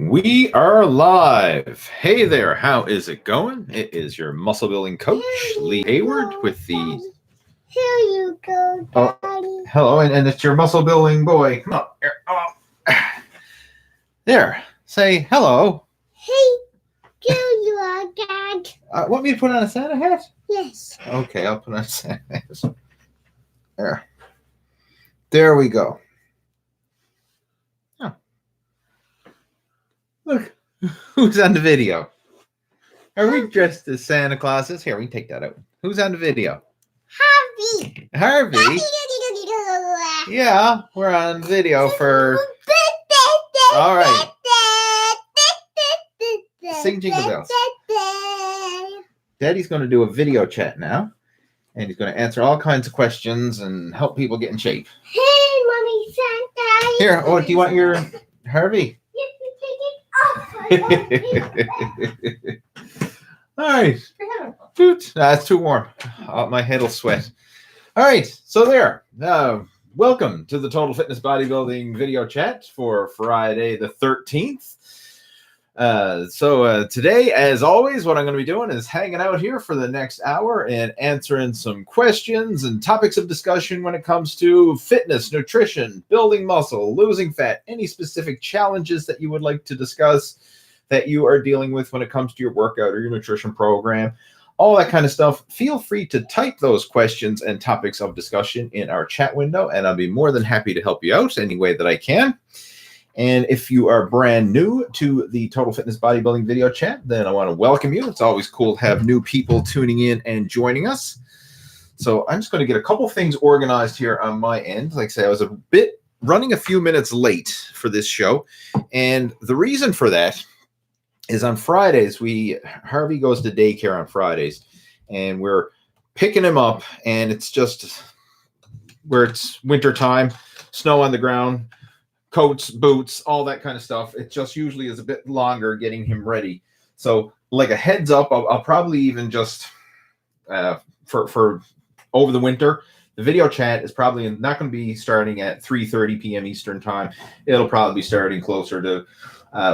We are live. Hey there, how is it going? It is your muscle building coach, Lee Hayward, with the... Here you go, Daddy. Oh, hello, and it's your muscle building boy. Come on. Here. Oh. There. Say hello. Hey, here you are, Dad. Want me to put on a Santa hat? Yes. Okay, I'll put on a Santa hat. There. There we go. Oh. Look, who's on the video? Are we dressed as Santa Clauses? Here, we can take that out. Who's on the video? Harvey. Harvey? Yeah, we're on video for... All right. Sing Jingle Bells. Daddy's going to do a video chat now, and he's going to answer all kinds of questions and help people get in shape. Hey, Mommy Santa. Here, oh, do you want your Harvey? All right. That's too warm. My head will sweat. All right. So there. Welcome to the Total Fitness Bodybuilding video chat for Friday the 13th. Today, as always, what I'm going to be doing is hanging out here for the next hour and answering some questions and topics of discussion when it comes to fitness, nutrition, building muscle, losing fat, any specific challenges that you would like to discuss that you are dealing with when it comes to your workout or your nutrition program, all that kind of stuff. Feel free to type those questions and topics of discussion in our chat window, and I'll be more than happy to help you out any way that I can. And if you are brand new to the Total Fitness Bodybuilding video chat, then I want to welcome you. It's always cool to have new people tuning in and joining us. So I'm just going to get a couple things organized here on my end. Like I say, I was running a few minutes late for this show. And the reason for that is on Fridays, Harvey goes to daycare on Fridays, and we're picking him up, and it's just where it's winter time, snow on the ground, coats, boots, all that kind of stuff. It just usually is a bit longer getting him ready. So like a heads up, I'll probably even just for over the winter, the video chat is probably not going to be starting at 3:30 p.m. Eastern time. It'll probably be starting closer to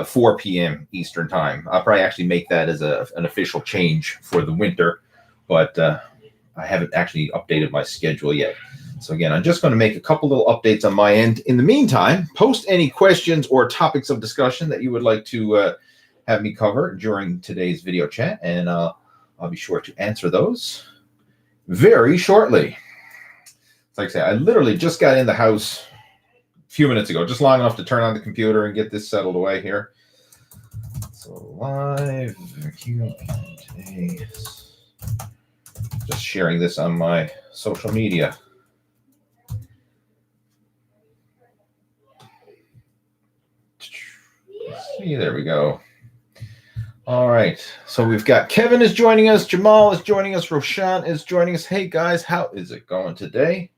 4 p.m. Eastern time. I'll probably actually make that as an official change for the winter, but I haven't actually updated my schedule yet. So again, I'm just going to make a couple little updates on my end. In the meantime, post any questions or topics of discussion that you would like to have me cover during today's video chat, and I'll be sure to answer those very shortly. Like I say, I literally just got in the house a few minutes ago, just long enough to turn on the computer and get this settled away here. So live Q&A. Just sharing this on my social media. See, there we go. All right. So we've got Kevin is joining us. Jamal is joining us. Roshan is joining us. Hey, guys, how is it going today?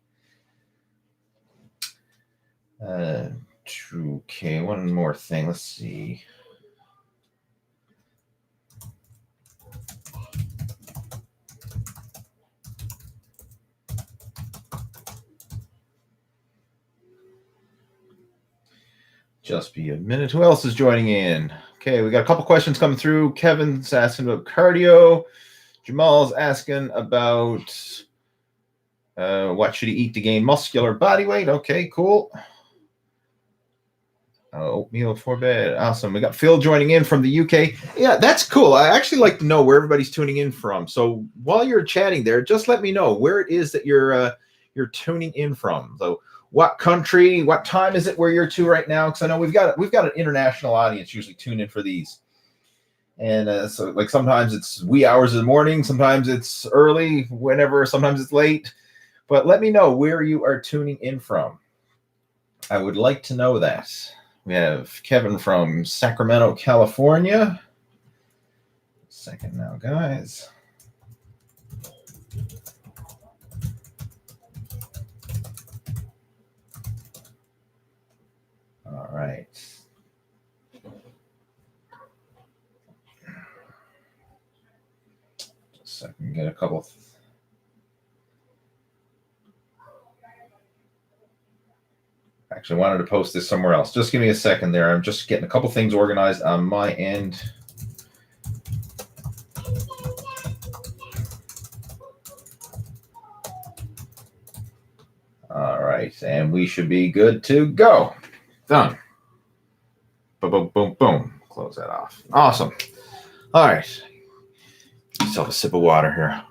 Okay, one more thing. Let's see. Just be a minute. Who else is joining in? Okay, we got a couple questions coming through. Kevin's asking about cardio. Jamal's asking about what should he eat to gain muscular body weight. Okay, cool. Oatmeal for bed. Awesome. We got Phil joining in from the UK. Yeah, that's cool. I actually like to know where everybody's tuning in from. So while you're chatting there, just let me know where it is that you're tuning in from. So what country, what time is it where you're to right now? Because I know we've got an international audience usually tune in for these. And so like sometimes it's wee hours of the morning, sometimes it's early, whenever, sometimes it's late. But let me know where you are tuning in from. I would like to know that. We have Kevin from Sacramento, California. Second now, guys. All right. Just so I can get a couple. Actually, I wanted to post this somewhere else. Just give me a second there. I'm just getting a couple things organized on my end. All right, and we should be good to go. Done. Boom, boom, boom, boom. Close that off. Awesome. All right. Yourself a sip of water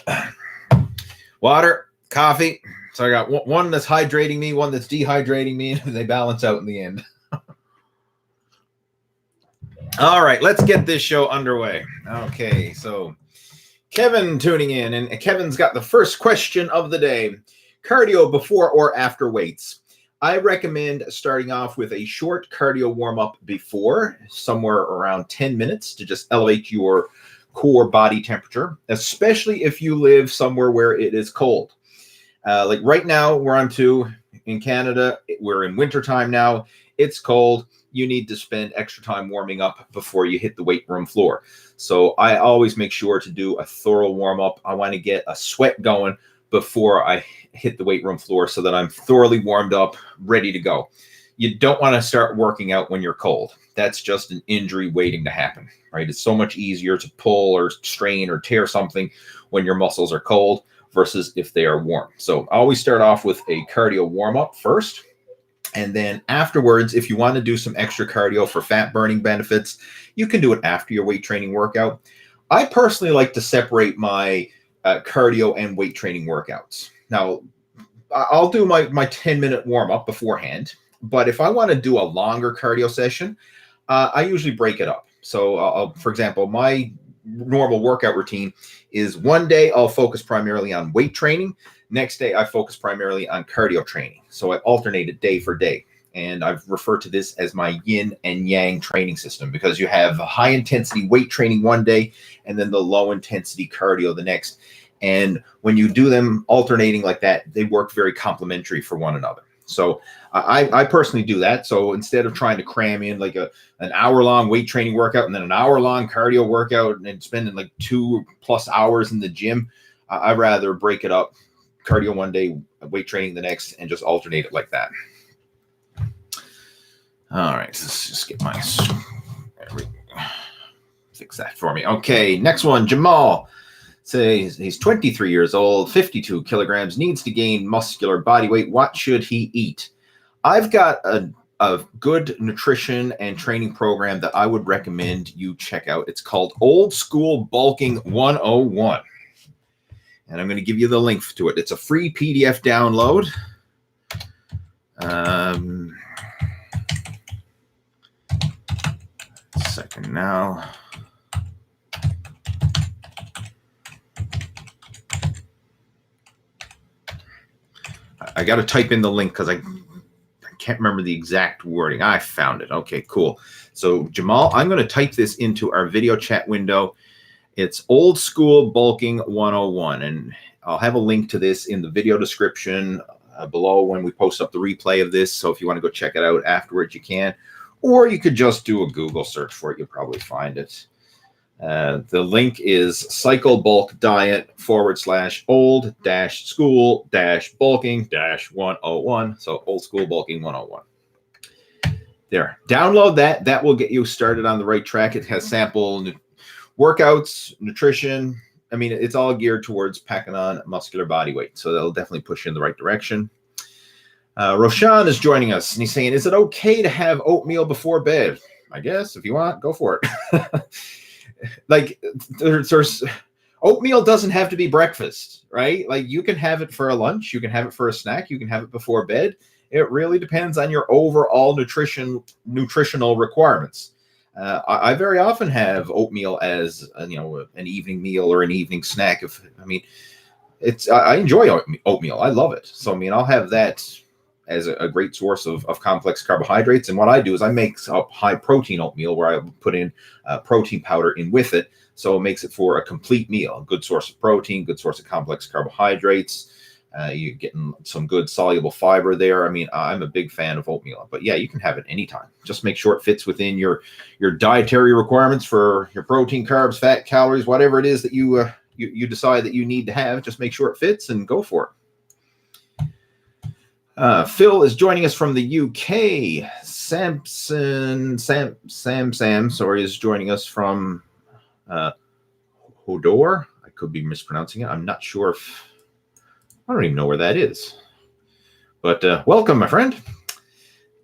here. Water, coffee. So I got one that's hydrating me, one that's dehydrating me, and they balance out in the end. All right, let's get this show underway. Okay, so Kevin tuning in, and Kevin's got the first question of the day. Cardio before or after weights? I recommend starting off with a short cardio warm-up before, somewhere around 10 minutes to just elevate your core body temperature, especially if you live somewhere where it is cold. Like right now, where I'm in Canada, we're in wintertime now. It's cold. You need to spend extra time warming up before you hit the weight room floor. So I always make sure to do a thorough warm-up. I want to get a sweat going before I hit the weight room floor so that I'm thoroughly warmed up, ready to go. You don't want to start working out when you're cold. That's just an injury waiting to happen, right? It's so much easier to pull or strain or tear something when your muscles are cold versus if they are warm. So I always start off with a cardio warm-up first. And then afterwards, if you want to do some extra cardio for fat burning benefits, you can do it after your weight training workout. I personally like to separate my cardio and weight training workouts. Now, I'll do my 10-minute warm-up beforehand. But if I want to do a longer cardio session, I usually break it up. So, for example, my normal workout routine is one day I'll focus primarily on weight training. Next day, I focus primarily on cardio training. So I alternate it day for day. And I've referred to this as my yin and yang training system because you have high intensity weight training one day and then the low intensity cardio the next. And when you do them alternating like that, they work very complementary for one another. So I personally do that. So instead of trying to cram in like an hour-long weight training workout and then an hour-long cardio workout and spending like 2+ hours in the gym, I'd rather break it up. Cardio one day, weight training the next, and just alternate it like that. All right, let's just get my fix that for me. Okay, next one, Jamal. Says he's 23 years old, 52 kilograms, needs to gain muscular body weight. What should he eat? I've got a good nutrition and training program that I would recommend you check out. It's called Old School Bulking 101. And I'm going to give you the link to it. It's a free PDF download. Second now. I got to type in the link because I can't remember the exact wording. I found it. Okay, cool. So Jamal, I'm going to type this into our video chat window. It's Old School Bulking 101, and I'll have a link to this in the video description below when we post up the replay of this. So if you want to go check it out afterwards, you can. Or you could just do a Google search for it. You'll probably find it. The link is cyclebulk.forward/old-school-bulking-101. So Old School Bulking 101. There. Download that. That will get you started on the right track. It has sample workouts, nutrition. I mean, it's all geared towards packing on muscular body weight. So that'll definitely push you in the right direction. Roshan is joining us, and he's saying, is it okay to have oatmeal before bed? I guess if you want, go for it. Like there's oatmeal doesn't have to be breakfast, right? Like you can have it for a lunch, you can have it for a snack, you can have it before bed. It really depends on your overall nutritional requirements. I very often have oatmeal as an evening meal or an evening snack. I enjoy oatmeal. I love it. So I'll have that as a great source of complex carbohydrates. And what I do is I make up high protein oatmeal where I put in protein powder in with it. So it makes it for a complete meal, a good source of protein, good source of complex carbohydrates. You're getting some good soluble fiber there. I'm a big fan of oatmeal, but yeah, you can have it anytime. Just make sure it fits within your dietary requirements for your protein, carbs, fat, calories, whatever it is that you decide that you need to have. Just make sure it fits and go for it. Phil is joining us from the UK. Sam, sorry, is joining us from Hodor. I could be mispronouncing it. I'm not sure if, I don't even know where that is. But welcome, my friend.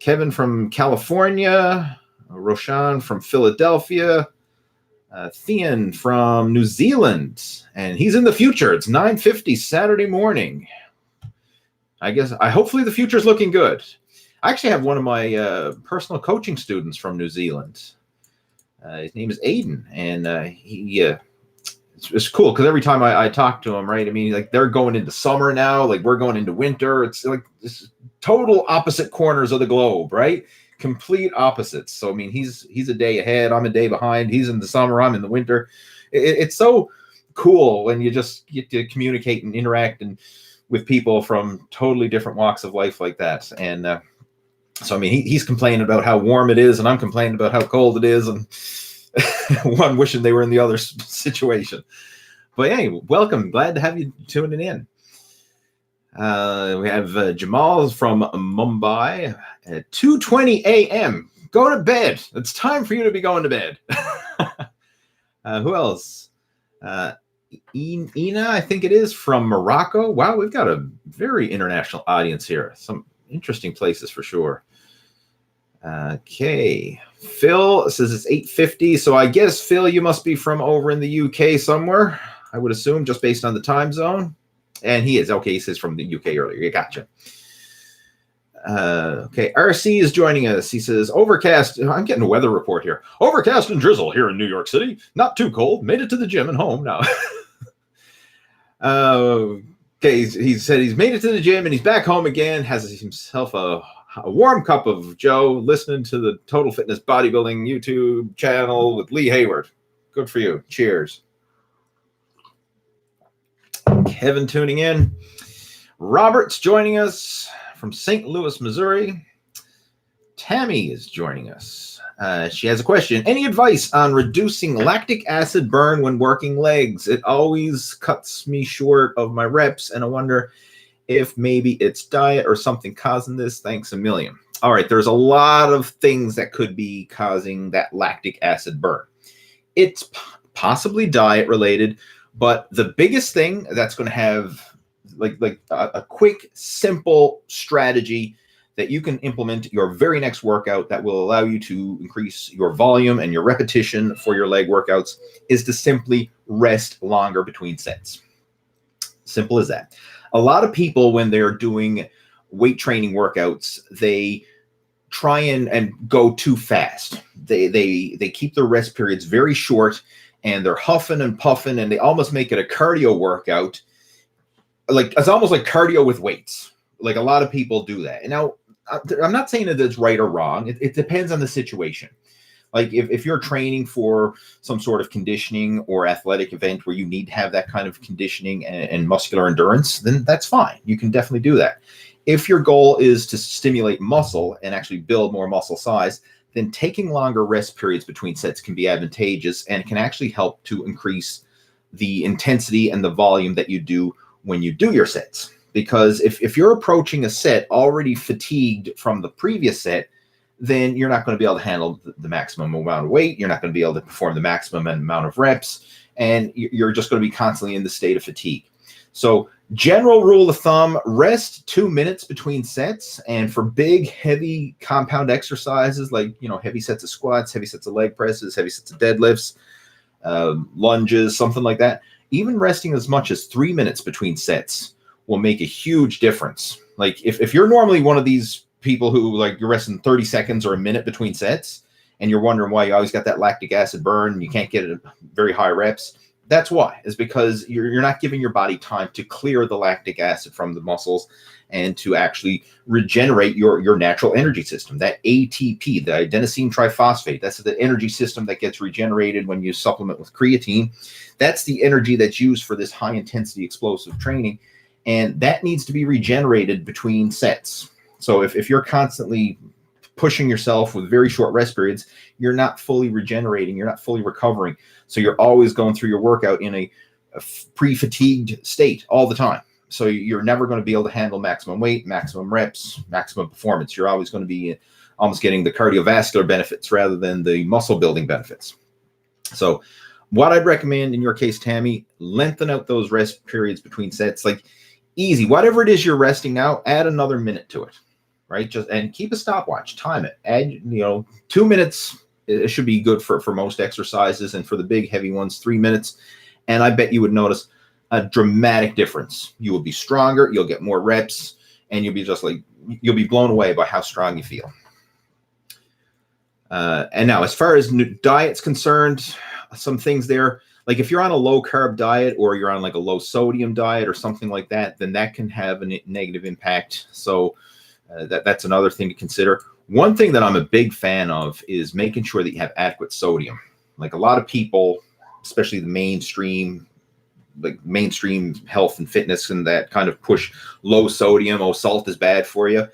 Kevin from California. Roshan from Philadelphia. Thean from New Zealand. And he's in the future. It's 9:50 Saturday morning. Hopefully the future's looking good. I actually have one of my personal coaching students from New Zealand. His name is Aiden, and it's cool because every time I talk to him, right? I mean, like they're going into summer now, like we're going into winter. It's like this total opposite corners of the globe, right? Complete opposites. So I mean, he's a day ahead, I'm a day behind. He's in the summer, I'm in the winter. It's so cool when you just get to communicate and interact and with people from totally different walks of life like that. And so, I mean, he's complaining about how warm it is, and I'm complaining about how cold it is, and one wishing they were in the other situation. But hey, welcome. Glad to have you tuning in. We have Jamal from Mumbai at 2:20 a.m. Go to bed. It's time for you to be going to bed. Who else? Ina, I think it is, from Morocco. Wow, we've got a very international audience here. Some interesting places for sure. Okay. Phil says it's 8:50. So I guess, Phil, you must be from over in the UK somewhere, I would assume, just based on the time zone. And he is. Okay, he says from the UK earlier. You gotcha. Okay, RC is joining us. He says, overcast. I'm getting a weather report here. Overcast and drizzle here in New York City. Not too cold. Made it to the gym and home now. Okay, he said he's made it to the gym and he's back home again. Has himself a warm cup of Joe, listening to the Total Fitness Bodybuilding YouTube channel with Lee Hayward. Good for you. Cheers. Kevin tuning in. Robert's joining us from St. Louis, Missouri. Tammy is joining us. She has a question. Any advice on reducing lactic acid burn when working legs? It always cuts me short of my reps, and I wonder if maybe it's diet or something causing this. Thanks a million. All right, there's a lot of things that could be causing that lactic acid burn. It's possibly diet related, but the biggest thing that's going to have like a quick, simple strategy that you can implement your very next workout that will allow you to increase your volume and your repetition for your leg workouts is to simply rest longer between sets. Simple as that. A lot of people, when they're doing weight training workouts, they try and go too fast. They keep their rest periods very short, and they're huffing and puffing, and they almost make it a cardio workout. Like it's almost like cardio with weights. Like a lot of people do that. And now I'm not saying that it's right or wrong. It depends on the situation. Like if you're training for some sort of conditioning or athletic event where you need to have that kind of conditioning and muscular endurance, then that's fine. You can definitely do that. If your goal is to stimulate muscle and actually build more muscle size, then taking longer rest periods between sets can be advantageous and can actually help to increase the intensity and the volume that you do when you do your sets. Because if you're approaching a set already fatigued from the previous set, then you're not going to be able to handle the maximum amount of weight. You're not going to be able to perform the maximum amount of reps, and you're just going to be constantly in the state of fatigue. So general rule of thumb, rest 2 minutes between sets. And for big, heavy compound exercises like, heavy sets of squats, heavy sets of leg presses, heavy sets of deadlifts, lunges, something like that, even resting as much as 3 minutes between sets will make a huge difference. Like if you're normally one of these people who like you're resting 30 seconds or a minute between sets and you're wondering why you always got that lactic acid burn and you can't get very high reps, that's why. Is because you're not giving your body time to clear the lactic acid from the muscles and to actually regenerate your natural energy system. That ATP, the adenosine triphosphate, that's the energy system that gets regenerated when you supplement with creatine. That's the energy that's used for this high intensity explosive training. And that needs to be regenerated between sets. So if you're constantly pushing yourself with very short rest periods, you're not fully regenerating, you're not fully recovering. So you're always going through your workout in a pre-fatigued state all the time. So you're never going to be able to handle maximum weight, maximum reps, maximum performance. You're always going to be almost getting the cardiovascular benefits rather than the muscle building benefits. So what I'd recommend in your case, Tammy, lengthen out those rest periods between sets. Like easy, whatever it is you're resting now, add another minute to it, right? And keep a stopwatch, time it. Add, 2 minutes. It should be good for most exercises, and for the big heavy ones, 3 minutes. And I bet you would notice a dramatic difference. You will be stronger, you'll get more reps, and you'll be blown away by how strong you feel. And now, as far as diet's concerned, some things there, like if you're on a low carb diet or you're on like a low sodium diet or something like that, then that can have a negative impact. So that's another thing to consider. One thing that I'm a big fan of is making sure that you have adequate sodium. Like a lot of people, especially the mainstream health and fitness and that kind of push low sodium. Oh, salt is bad for you.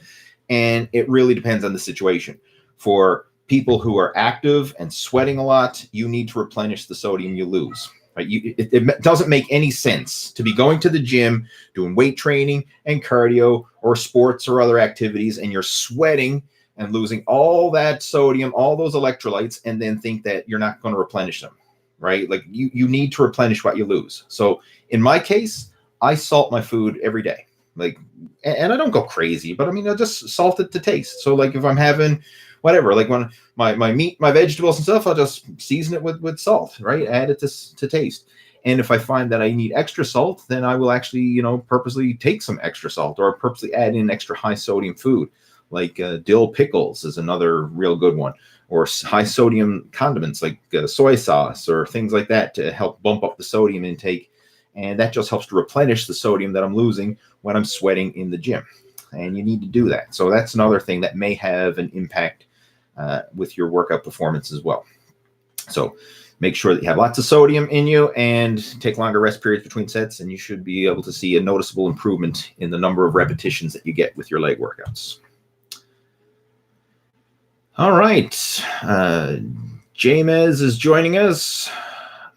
And it really depends on the situation. For people who are active and sweating a lot, you need to replenish the sodium you lose. Right? It doesn't make any sense to be going to the gym, doing weight training and cardio or sports or other activities, and you're sweating and losing all that sodium, all those electrolytes, and then think that you're not going to replenish them, right? Like you need to replenish what you lose. So in my case, I salt my food every day. Like, and I don't go crazy, but I mean, I just salt it to taste. So like if I'm having whatever, like when my meat, my vegetables and stuff, I'll just season it with salt, right? Add it to taste. And if I find that I need extra salt, then I will actually, purposely take some extra salt or purposely add in extra high sodium food. Like dill pickles is another real good one, or high sodium condiments like soy sauce or things like that to help bump up the sodium intake. And that just helps to replenish the sodium that I'm losing when I'm sweating in the gym. And you need to do that. So that's another thing that may have an impact with your workout performance as well. So make sure that you have lots of sodium in you and take longer rest periods between sets, and you should be able to see a noticeable improvement in the number of repetitions that you get with your leg workouts. All right. Jamez is joining us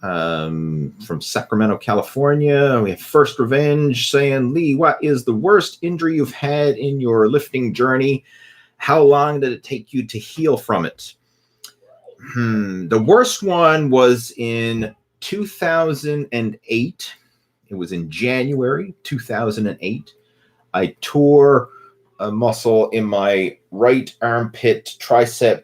from Sacramento, California. We have First Revenge saying, Lee, what is the worst injury you've had in your lifting journey? How long did it take you to heal from it? The worst one was in 2008. It was in January 2008. I tore a muscle in my right armpit tricep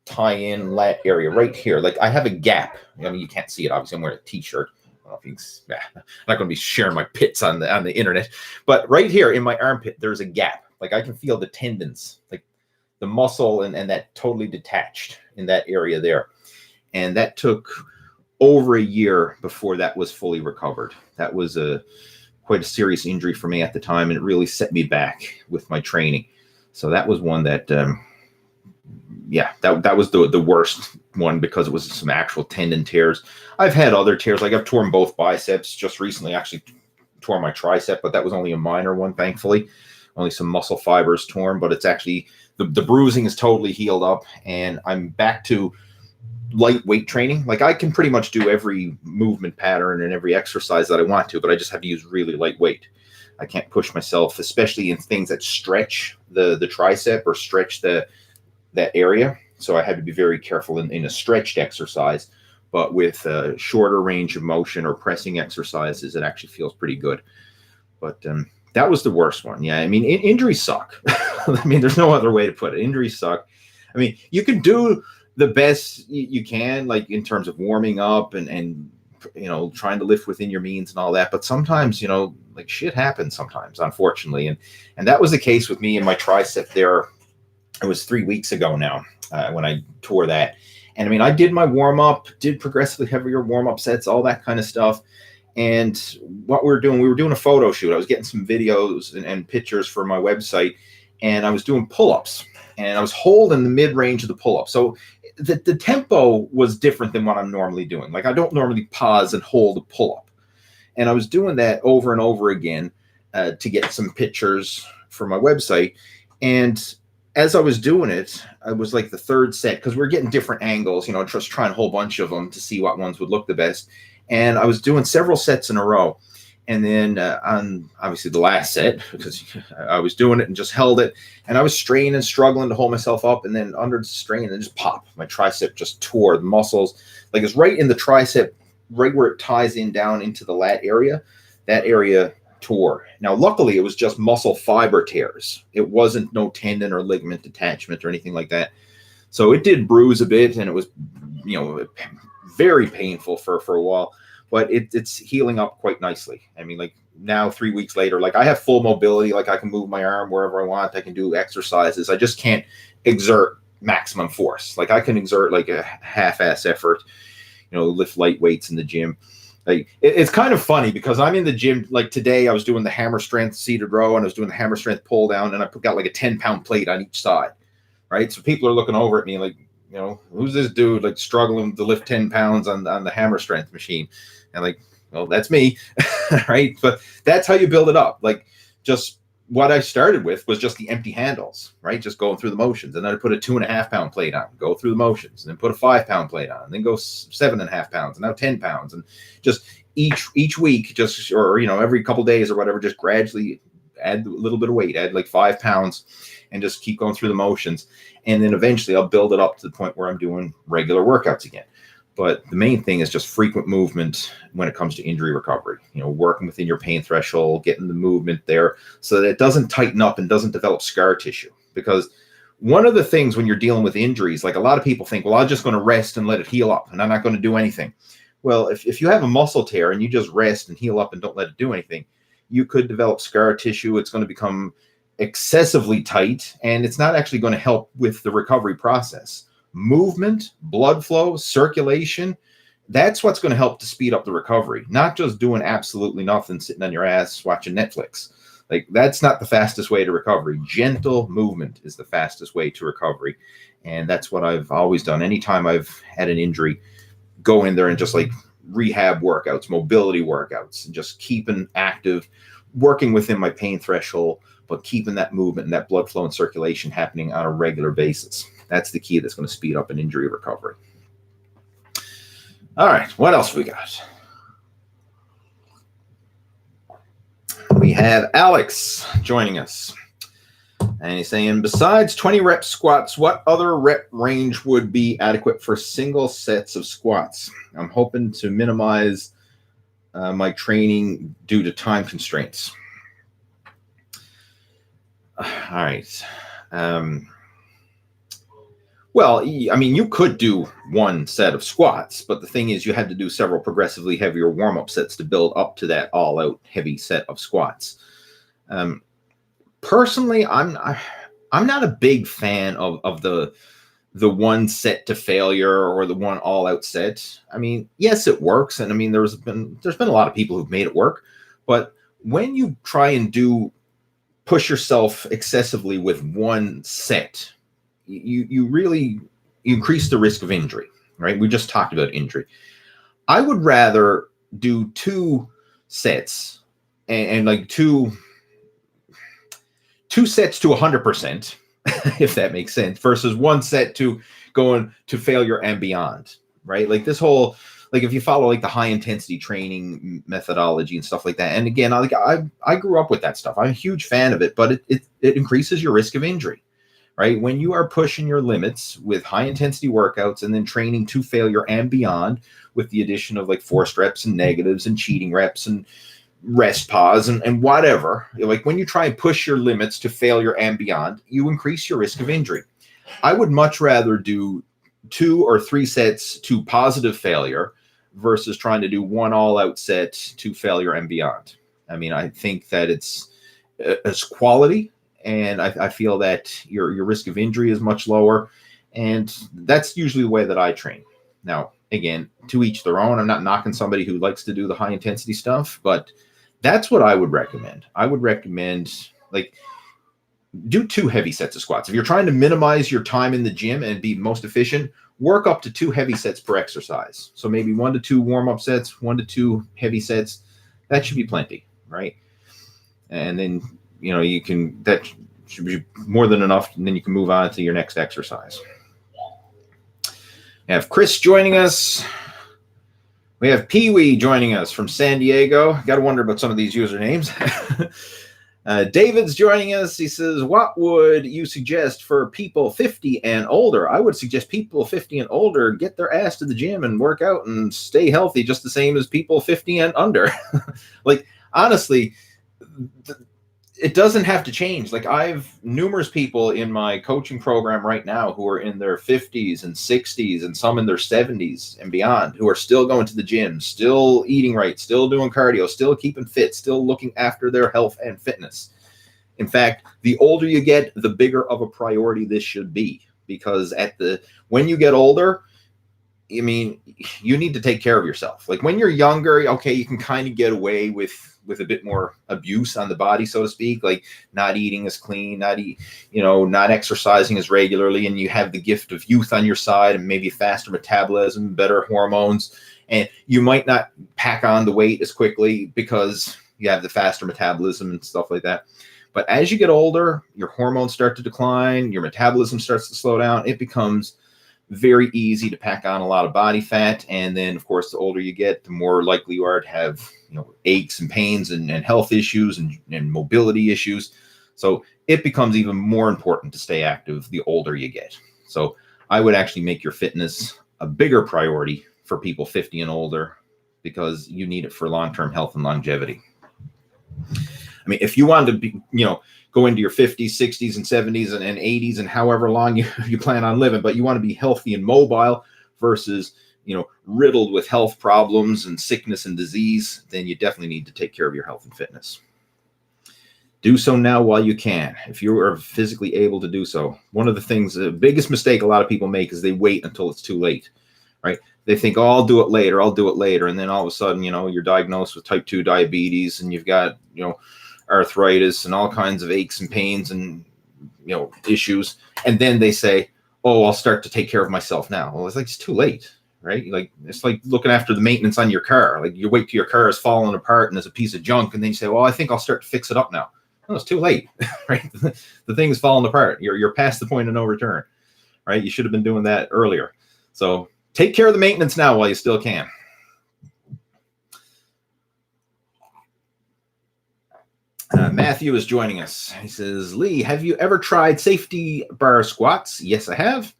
tie-in lat area right here. Like I have a gap. I mean, you can't see it. Obviously, I'm wearing a t-shirt. I don't know if I'm not going to be sharing my pits on the internet, but right here in my armpit, there's a gap. Like I can feel the tendons, like the muscle and that totally detached in that area there. And that took over a year before that was fully recovered. That was quite a serious injury for me at the time, and it really set me back with my training. So that was one that, that was the worst one because it was some actual tendon tears. I've had other tears, like I've torn both biceps just recently. Actually tore my tricep, but that was only a minor one, thankfully. Only some muscle fibers torn, but it's actually the bruising is totally healed up, and I'm back to lightweight training. Like I can pretty much do every movement pattern and every exercise that I want to, but I just have to use really lightweight. I can't push myself, especially in things that stretch the tricep or stretch that area. So I had to be very careful in a stretched exercise, but with a shorter range of motion or pressing exercises, it actually feels pretty good. But that was the worst one. Yeah, I mean, injuries suck. I mean, there's no other way to put it. Injuries suck. I mean, you can do the best you can, like in terms of warming up and trying to lift within your means and all that. But sometimes, like shit happens sometimes, unfortunately. And that was the case with me and my tricep there. It was 3 weeks ago now when I tore that. And I mean, I did my warm up, did progressively heavier warm up sets, all that kind of stuff. And what we were doing a photo shoot. I was getting some videos and pictures for my website, and I was doing pull-ups, and I was holding the mid-range of the pull-up. So the tempo was different than what I'm normally doing. Like I don't normally pause and hold a pull-up. And I was doing that over and over again to get some pictures for my website. And as I was doing it, I was like the third set, because we're getting different angles, just trying a whole bunch of them to see what ones would look the best. And I was doing several sets in a row. And then on obviously the last set, because I was doing it and just held it, and I was straining and struggling to hold myself up, and then under the strain and just pop, my tricep just tore. The muscles, like it's right in the tricep, right where it ties in down into the lat area. That area tore. Now, luckily, it was just muscle fiber tears. It wasn't no tendon or ligament detachment or anything like that. So it did bruise a bit, and it was, very painful for a while. But it's healing up quite nicely. I mean, like now 3 weeks later, like I have full mobility, like I can move my arm wherever I want. I can do exercises. I just can't exert maximum force. Like I can exert like a half-ass effort, lift light weights in the gym. Like it's kind of funny because I'm in the gym. Like today I was doing the hammer strength seated row and I was doing the hammer strength pull down, and I got like a 10-pound plate on each side. Right. So people are looking over at me like, who's this dude like struggling to lift 10 pounds on the hammer strength machine? And like, well, that's me, right? But that's how you build it up. Like just what I started with was just the empty handles, right? Just going through the motions. And then I put a 2.5-pound plate on, go through the motions, and then put a 5-pound plate on, and then go 7.5 pounds, and now 10 pounds. And just each week, just, or, every couple days or whatever, just gradually add a little bit of weight, add like 5 pounds, and just keep going through the motions. And then eventually I'll build it up to the point where I'm doing regular workouts again. But the main thing is just frequent movement when it comes to injury recovery, working within your pain threshold, getting the movement there so that it doesn't tighten up and doesn't develop scar tissue. Because one of the things when you're dealing with injuries, like a lot of people think, well, I'm just going to rest and let it heal up and I'm not going to do anything. Well, if you have a muscle tear and you just rest and heal up and don't let it do anything, you could develop scar tissue. It's going to become excessively tight, and it's not actually going to help with the recovery process. Movement, blood flow, circulation, that's what's going to help to speed up the recovery, not just doing absolutely nothing, sitting on your ass watching Netflix. Like that's not the fastest way to recovery. Gentle movement is the fastest way to recovery. And that's what I've always done. Anytime I've had an injury, go in there and just like rehab workouts, mobility workouts, and just keeping active, working within my pain threshold, but keeping that movement and that blood flow and circulation happening on a regular basis. That's the key that's going to speed up an injury recovery. All right, what else we got? We have Alex joining us. And he's saying, besides 20 rep squats, what other rep range would be adequate for single sets of squats? I'm hoping to minimize my training due to time constraints. All right. Well, I mean, you could do one set of squats, but the thing is you had to do several progressively heavier warm-up sets to build up to that all-out heavy set of squats. Personally, I'm not a big fan of the one set to failure or the one all-out set. I mean, yes, it works, and I mean there's been a lot of people who've made it work, but when you try and push yourself excessively with one set, you really increase the risk of injury, right? We just talked about injury. I would rather do 2 sets and like two sets to 100%, if that makes sense, versus one set to going to failure and beyond, right? Like this whole, like if you follow like the high intensity training methodology and stuff like that. And again, I grew up with that stuff. I'm a huge fan of it, but it increases your risk of injury, right? When you are pushing your limits with high intensity workouts and then training to failure and beyond with the addition of like forced reps and negatives and cheating reps and rest pause and whatever, like when you try and push your limits to failure and beyond, you increase your risk of injury. I would much rather do 2 or 3 sets to positive failure versus trying to do one all-out set to failure and beyond. I mean, I think that it's quality, and I feel that your risk of injury is much lower, and that's usually the way that I train. Now, again, to each their own. I'm not knocking somebody who likes to do the high-intensity stuff, but that's what I would recommend. I would recommend, like, do 2 heavy sets of squats. If you're trying to minimize your time in the gym and be most efficient, work up to 2 heavy sets per exercise. So maybe 1 to 2 warm-up sets, 1 to 2 heavy sets. That should be plenty, right? And then, that should be more than enough, and then you can move on to your next exercise. We have Chris joining us. We have Pee Wee joining us from San Diego. Got to wonder about some of these usernames. David's joining us. He says, what would you suggest for people 50 and older? I would suggest people 50 and older get their ass to the gym and work out and stay healthy just the same as people 50 and under. Like, honestly, it doesn't have to change. Like, I've numerous people in my coaching program right now who are in their 50s and 60s and some in their 70s and beyond who are still going to the gym, still eating right, still doing cardio, still keeping fit, still looking after their health and fitness. In fact, the older you get, the bigger of a priority this should be, because when you get older, I mean, you need to take care of yourself. Like, when you're younger, okay, you can kind of get away with a bit more abuse on the body, so to speak, like not eating as clean, not exercising as regularly, and you have the gift of youth on your side and maybe faster metabolism, better hormones, and you might not pack on the weight as quickly because you have the faster metabolism and stuff like that. But as you get older, your hormones start to decline, your metabolism starts to slow down, it becomes very easy to pack on a lot of body fat. And then, of course, the older you get, the more likely you are to have aches and pains and health issues and mobility issues. So it becomes even more important to stay active the older you get. So I would actually make your fitness a bigger priority for people 50 and older, because you need it for long-term health and longevity. I mean, if you wanted to be, go into your 50s, 60s, and 70s and 80s and however long you plan on living, but you want to be healthy and mobile versus, riddled with health problems and sickness and disease, then you definitely need to take care of your health and fitness. Do so now while you can, if you are physically able to do so. One of the things, the biggest mistake a lot of people make is they wait until it's too late, right? They think, oh, I'll do it later. And then all of a sudden, you're diagnosed with type 2 diabetes and you've got, arthritis and all kinds of aches and pains and, issues. And then they say, oh, I'll start to take care of myself now. Well, it's too late, right? Like, it's like looking after the maintenance on your car. Like, you wait till your car is falling apart and there's a piece of junk, and then you say, well, I think I'll start to fix it up now. No, it's too late, right? The thing is falling apart. You're past the point of no return, right? You should have been doing that earlier. So take care of the maintenance now while you still can. Matthew is joining us. He says, Lee, have you ever tried safety bar squats? Yes, I have.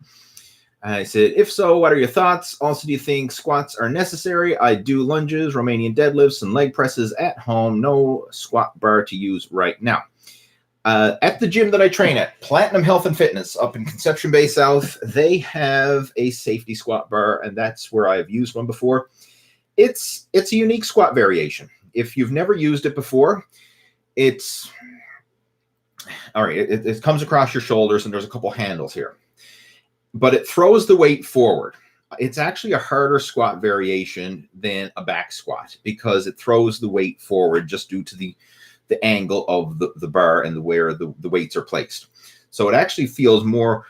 I said, if so, what are your thoughts? Also, do you think squats are necessary? I do lunges, Romanian deadlifts, and leg presses at home. No squat bar to use right now. At the gym that I train at, Platinum Health and Fitness up in Conception Bay South, they have a safety squat bar, and that's where I've used one before. It's a unique squat variation. If you've never used it before, it's all right. It comes across your shoulders, and there's a couple handles here, but it throws the weight forward. It's actually a harder squat variation than a back squat because it throws the weight forward just due to the angle of the bar and where the weights are placed. So it actually feels more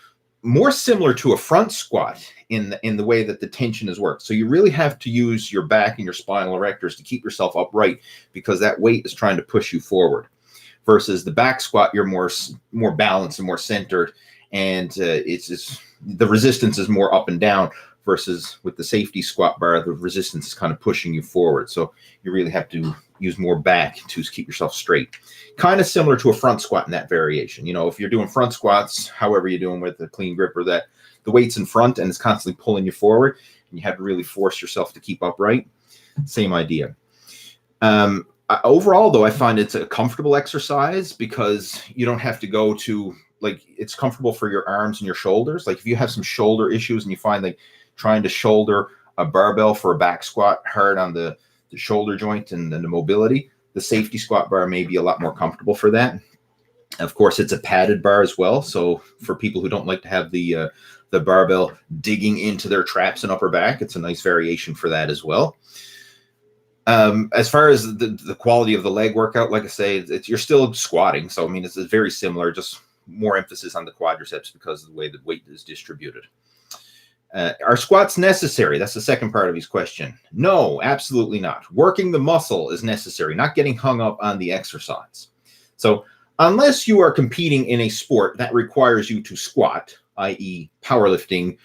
similar to a front squat in the way that the tension is worked. So you really have to use your back and your spinal erectors to keep yourself upright because that weight is trying to push you forward. Versus the back squat, you're more balanced and more centered, and the resistance is more up and down. Versus with the safety squat bar, the resistance is kind of pushing you forward. So you really have to use more back to keep yourself straight. Kind of similar to a front squat in that variation. If you're doing front squats, however you're doing with a clean gripper, that the weight's in front and it's constantly pulling you forward, and you have to really force yourself to keep upright. Same idea. Overall, though, I find it's a comfortable exercise because you don't have to go to, it's comfortable for your arms and your shoulders. Like, if you have some shoulder issues and you find trying to shoulder a barbell for a back squat hard on the shoulder joint and the mobility, the safety squat bar may be a lot more comfortable for that. Of course, it's a padded bar as well. So for people who don't like to have the barbell digging into their traps and upper back, it's a nice variation for that as well. As far as the quality of the leg workout, like I say, you're still squatting. So, I mean, it's very similar, just more emphasis on the quadriceps because of the way the weight is distributed. Are squats necessary? That's the second part of his question. No, absolutely not. Working the muscle is necessary, not getting hung up on the exercise. So unless you are competing in a sport that requires you to squat, i.e. powerlifting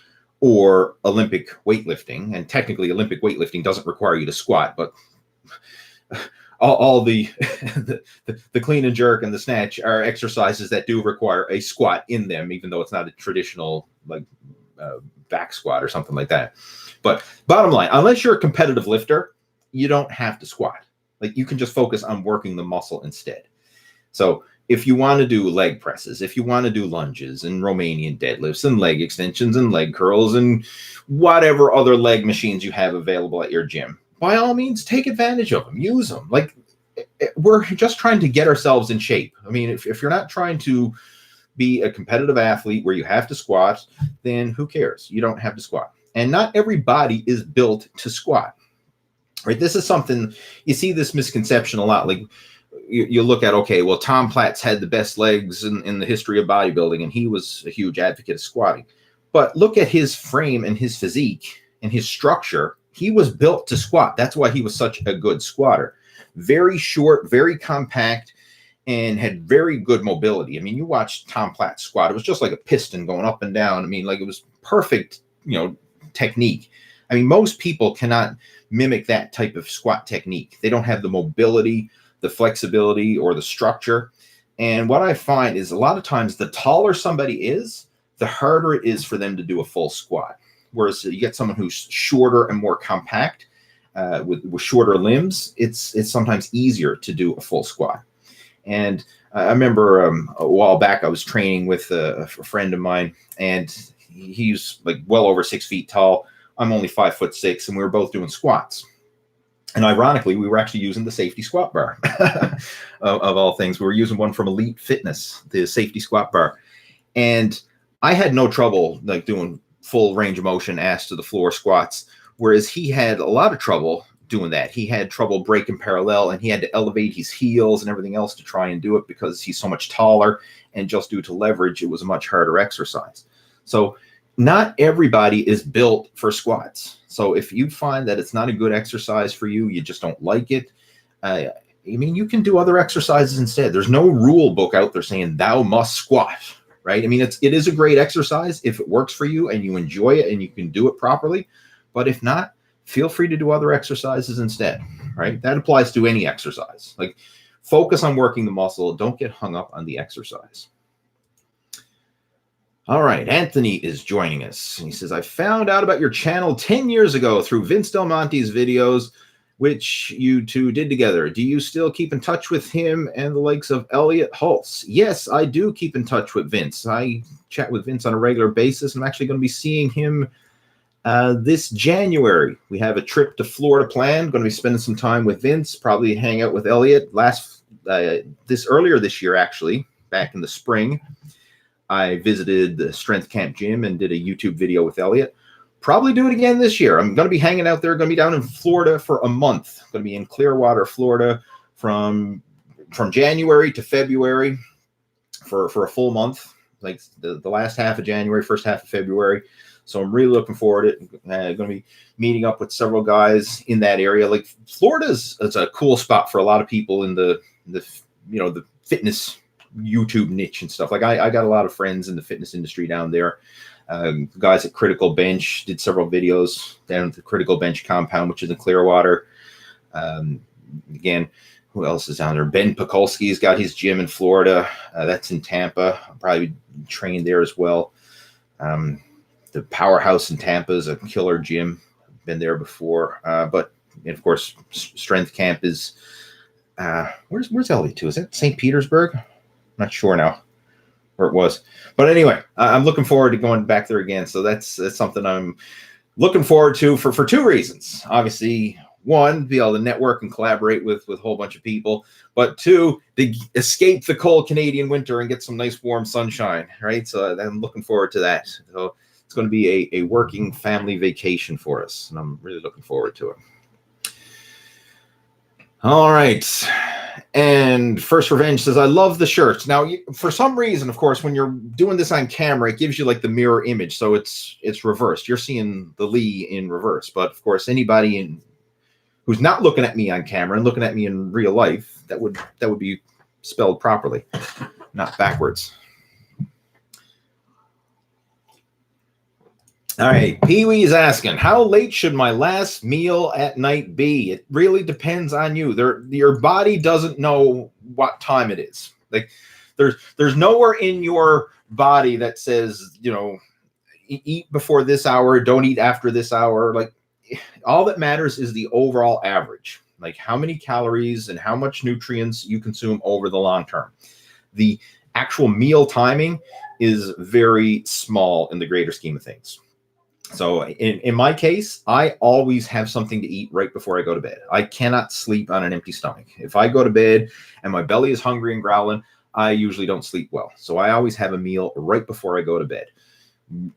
or Olympic weightlifting. And technically, Olympic weightlifting doesn't require you to squat, but all the, the clean and jerk and the snatch are exercises that do require a squat in them, even though it's not a traditional like back squat or something like that. But bottom line, unless you're a competitive lifter, you don't have to squat. Like, you can just focus on working the muscle instead. So if you want to do leg presses, if you want to do lunges and Romanian deadlifts and leg extensions and leg curls and whatever other leg machines you have available at your gym, by all means, take advantage of them, use them. Like, we're just trying to get ourselves in shape. I mean, if you're not trying to be a competitive athlete where you have to squat, then who cares? You don't have to squat. And not every body is built to squat, right? This is something, you see this misconception a lot. Like, you look at, okay, well, Tom Platz had the best legs in the history of bodybuilding, and he was a huge advocate of squatting. But look at his frame and his physique and his structure. He was built to squat. That's why he was such a good squatter. Very short, very compact, and had very good mobility. I mean, you watch Tom Platz squat, it was just like a piston going up and down. I mean, like, it was perfect, technique. I mean, most people cannot mimic that type of squat technique. They don't have the mobility, the flexibility, or the structure. And what I find is a lot of times the taller somebody is, the harder it is for them to do a full squat. Whereas you get someone who's shorter and more compact with shorter limbs, it's sometimes easier to do a full squat. And I remember a while back I was training with a friend of mine, and he's like well over 6 feet tall. I'm only 5'6", and we were both doing squats. And ironically, we were actually using the safety squat bar of all things. We were using one from Elite Fitness, the safety squat bar. And I had no trouble like doing full range of motion, ass to the floor squats, whereas he had a lot of trouble doing that. He had trouble breaking parallel, and he had to elevate his heels and everything else to try and do it because he's so much taller, and just due to leverage, it was a much harder exercise. So not everybody is built for squats. So if you find that it's not a good exercise for you, you just don't like it, I mean, you can do other exercises instead. There's no rule book out there saying thou must squat, right? I mean, it is a great exercise if it works for you and you enjoy it and you can do it properly. But if not, feel free to do other exercises instead, right? That applies to any exercise. Like, focus on working the muscle. Don't get hung up on the exercise. All right, Anthony is joining us. He says, I found out about your channel 10 years ago through Vince Del Monte's videos, which you two did together. Do you still keep in touch with him and the likes of Elliot Hulse? Yes, I do keep in touch with Vince. I chat with Vince on a regular basis. I'm actually going to be seeing him this January. We have a trip to Florida planned. Going to be spending some time with Vince, probably hang out with Elliot. Earlier this year, actually, back in the spring, I visited the Strength Camp gym and did a YouTube video with Elliot. Probably do it again this year. I'm going to be hanging out there. Going to be down in Florida for a month. Going to be in Clearwater, Florida from January to February for a full month, like the last half of January, first half of February. So I'm really looking forward to it. Going to be meeting up with several guys in that area. Like, Florida is a cool spot for a lot of people in the fitness YouTube niche and stuff. Like, I got a lot of friends in the fitness industry down there. Guys at Critical Bench did several videos down at the Critical Bench compound, which is in Clearwater. Again, who else is down there? Ben Pekulski's got his gym in Florida. That's in Tampa. I'll probably train there as well. The Powerhouse in Tampa is a killer gym. Been there before. But of course, Strength Camp is where's Elliot to? Is that St. Petersburg? I'm not sure now where it was. But anyway, I'm looking forward to going back there again. So that's something I'm looking forward to for two reasons. Obviously, one, be able to network and collaborate with a whole bunch of people. But two, to escape the cold Canadian winter and get some nice warm sunshine, right? So I'm looking forward to that. So it's going to be a working family vacation for us, and I'm really looking forward to it. All right. And First Revenge says, I love the shirts. Now, for some reason, of course, when you're doing this on camera, it gives you like the mirror image. So it's reversed. You're seeing the Lee in reverse. But of course, anybody who's not looking at me on camera and looking at me in real life, that would be spelled properly, not backwards. All right, Pee-wee is asking, how late should my last meal at night be? It really depends on you. Your body doesn't know what time it is. Like, there's nowhere in your body that says, eat before this hour, don't eat after this hour. Like, all that matters is the overall average, like how many calories and how much nutrients you consume over the long term. The actual meal timing is very small in the greater scheme of things. So in my case, I always have something to eat right before I go to bed. I cannot sleep on an empty stomach. If I go to bed and my belly is hungry and growling, I usually don't sleep well. So I always have a meal right before I go to bed,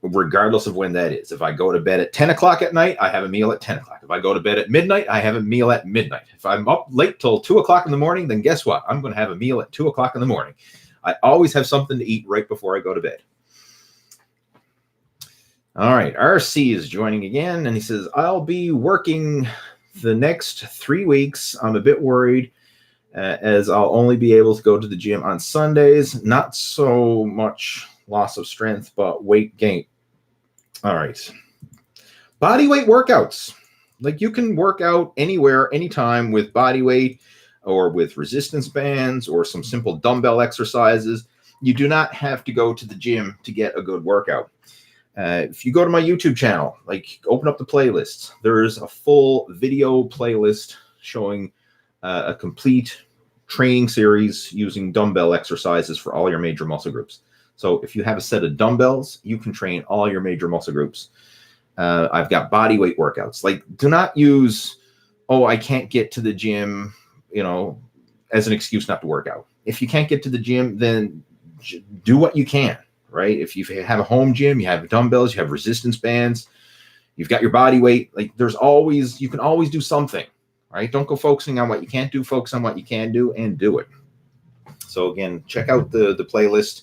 regardless of when that is. If I go to bed at 10 o'clock at night, I have a meal at 10 o'clock. If I go to bed at midnight, I have a meal at midnight. If I'm up late till 2 o'clock in the morning, then guess what? I'm going to have a meal at 2 o'clock in the morning. I always have something to eat right before I go to bed. All right, RC is joining again, and he says, I'll be working the next 3 weeks. I'm a bit worried as I'll only be able to go to the gym on Sundays. Not so much loss of strength, but weight gain. All right. Body weight workouts. Like, you can work out anywhere, anytime with body weight or with resistance bands or some simple dumbbell exercises. You do not have to go to the gym to get a good workout. If you go to my YouTube channel, like, open up the playlists, there's a full video playlist showing a complete training series using dumbbell exercises for all your major muscle groups. So if you have a set of dumbbells, you can train all your major muscle groups. I've got body weight workouts. Like, do not use, I can't get to the gym, as an excuse not to work out. If you can't get to the gym, then do what you can. Right? If you have a home gym, you have dumbbells, you have resistance bands, you've got your body weight, like, you can always do something, right? Don't go focusing on what you can't do, focus on what you can do and do it. So again, check out the playlist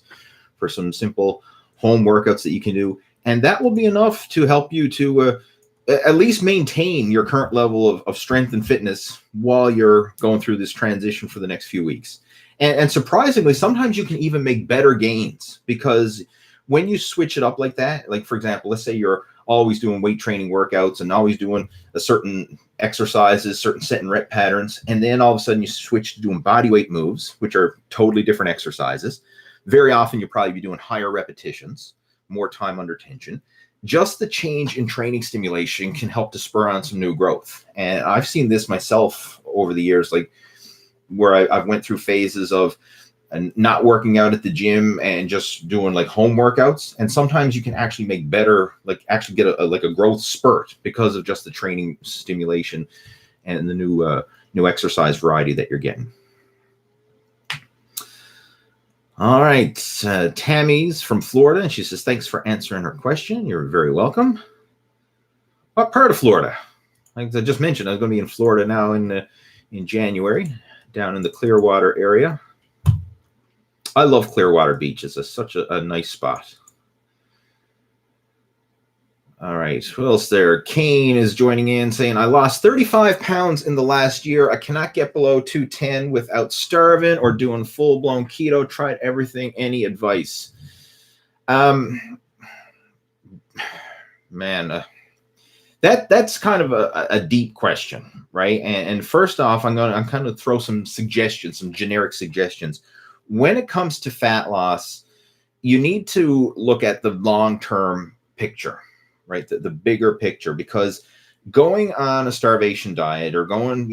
for some simple home workouts that you can do. And that will be enough to help you to at least maintain your current level of strength and fitness while you're going through this transition for the next few weeks. And surprisingly, sometimes you can even make better gains, because when you switch it up like that, like, for example, let's say you're always doing weight training workouts and always doing a certain exercises, certain set and rep patterns, and then all of a sudden you switch to doing body weight moves, which are totally different exercises. Very often you'll probably be doing higher repetitions, more time under tension. Just the change in training stimulation can help to spur on some new growth. And I've seen this myself over the years, like, where I've went through phases of not working out at the gym and just doing like home workouts. And sometimes you can actually make better, like, actually get a growth spurt because of just the training stimulation and the new exercise variety that you're getting. All right. Tammy's from Florida, and she says, thanks for answering her question. You're very welcome. What part of Florida? Like I just mentioned, I'm going to be in Florida now in January, down in the Clearwater area. I love Clearwater Beach. It's such a nice spot. All right. Who else there? Kane is joining in saying, I lost 35 pounds in the last year. I cannot get below 210 without starving or doing full-blown keto. Tried everything. Any advice? That's kind of a deep question, right? And first off, I'm kind of throw some suggestions, some generic suggestions. When it comes to fat loss, you need to look at the long-term picture, right? The bigger picture, because going on a starvation diet or going,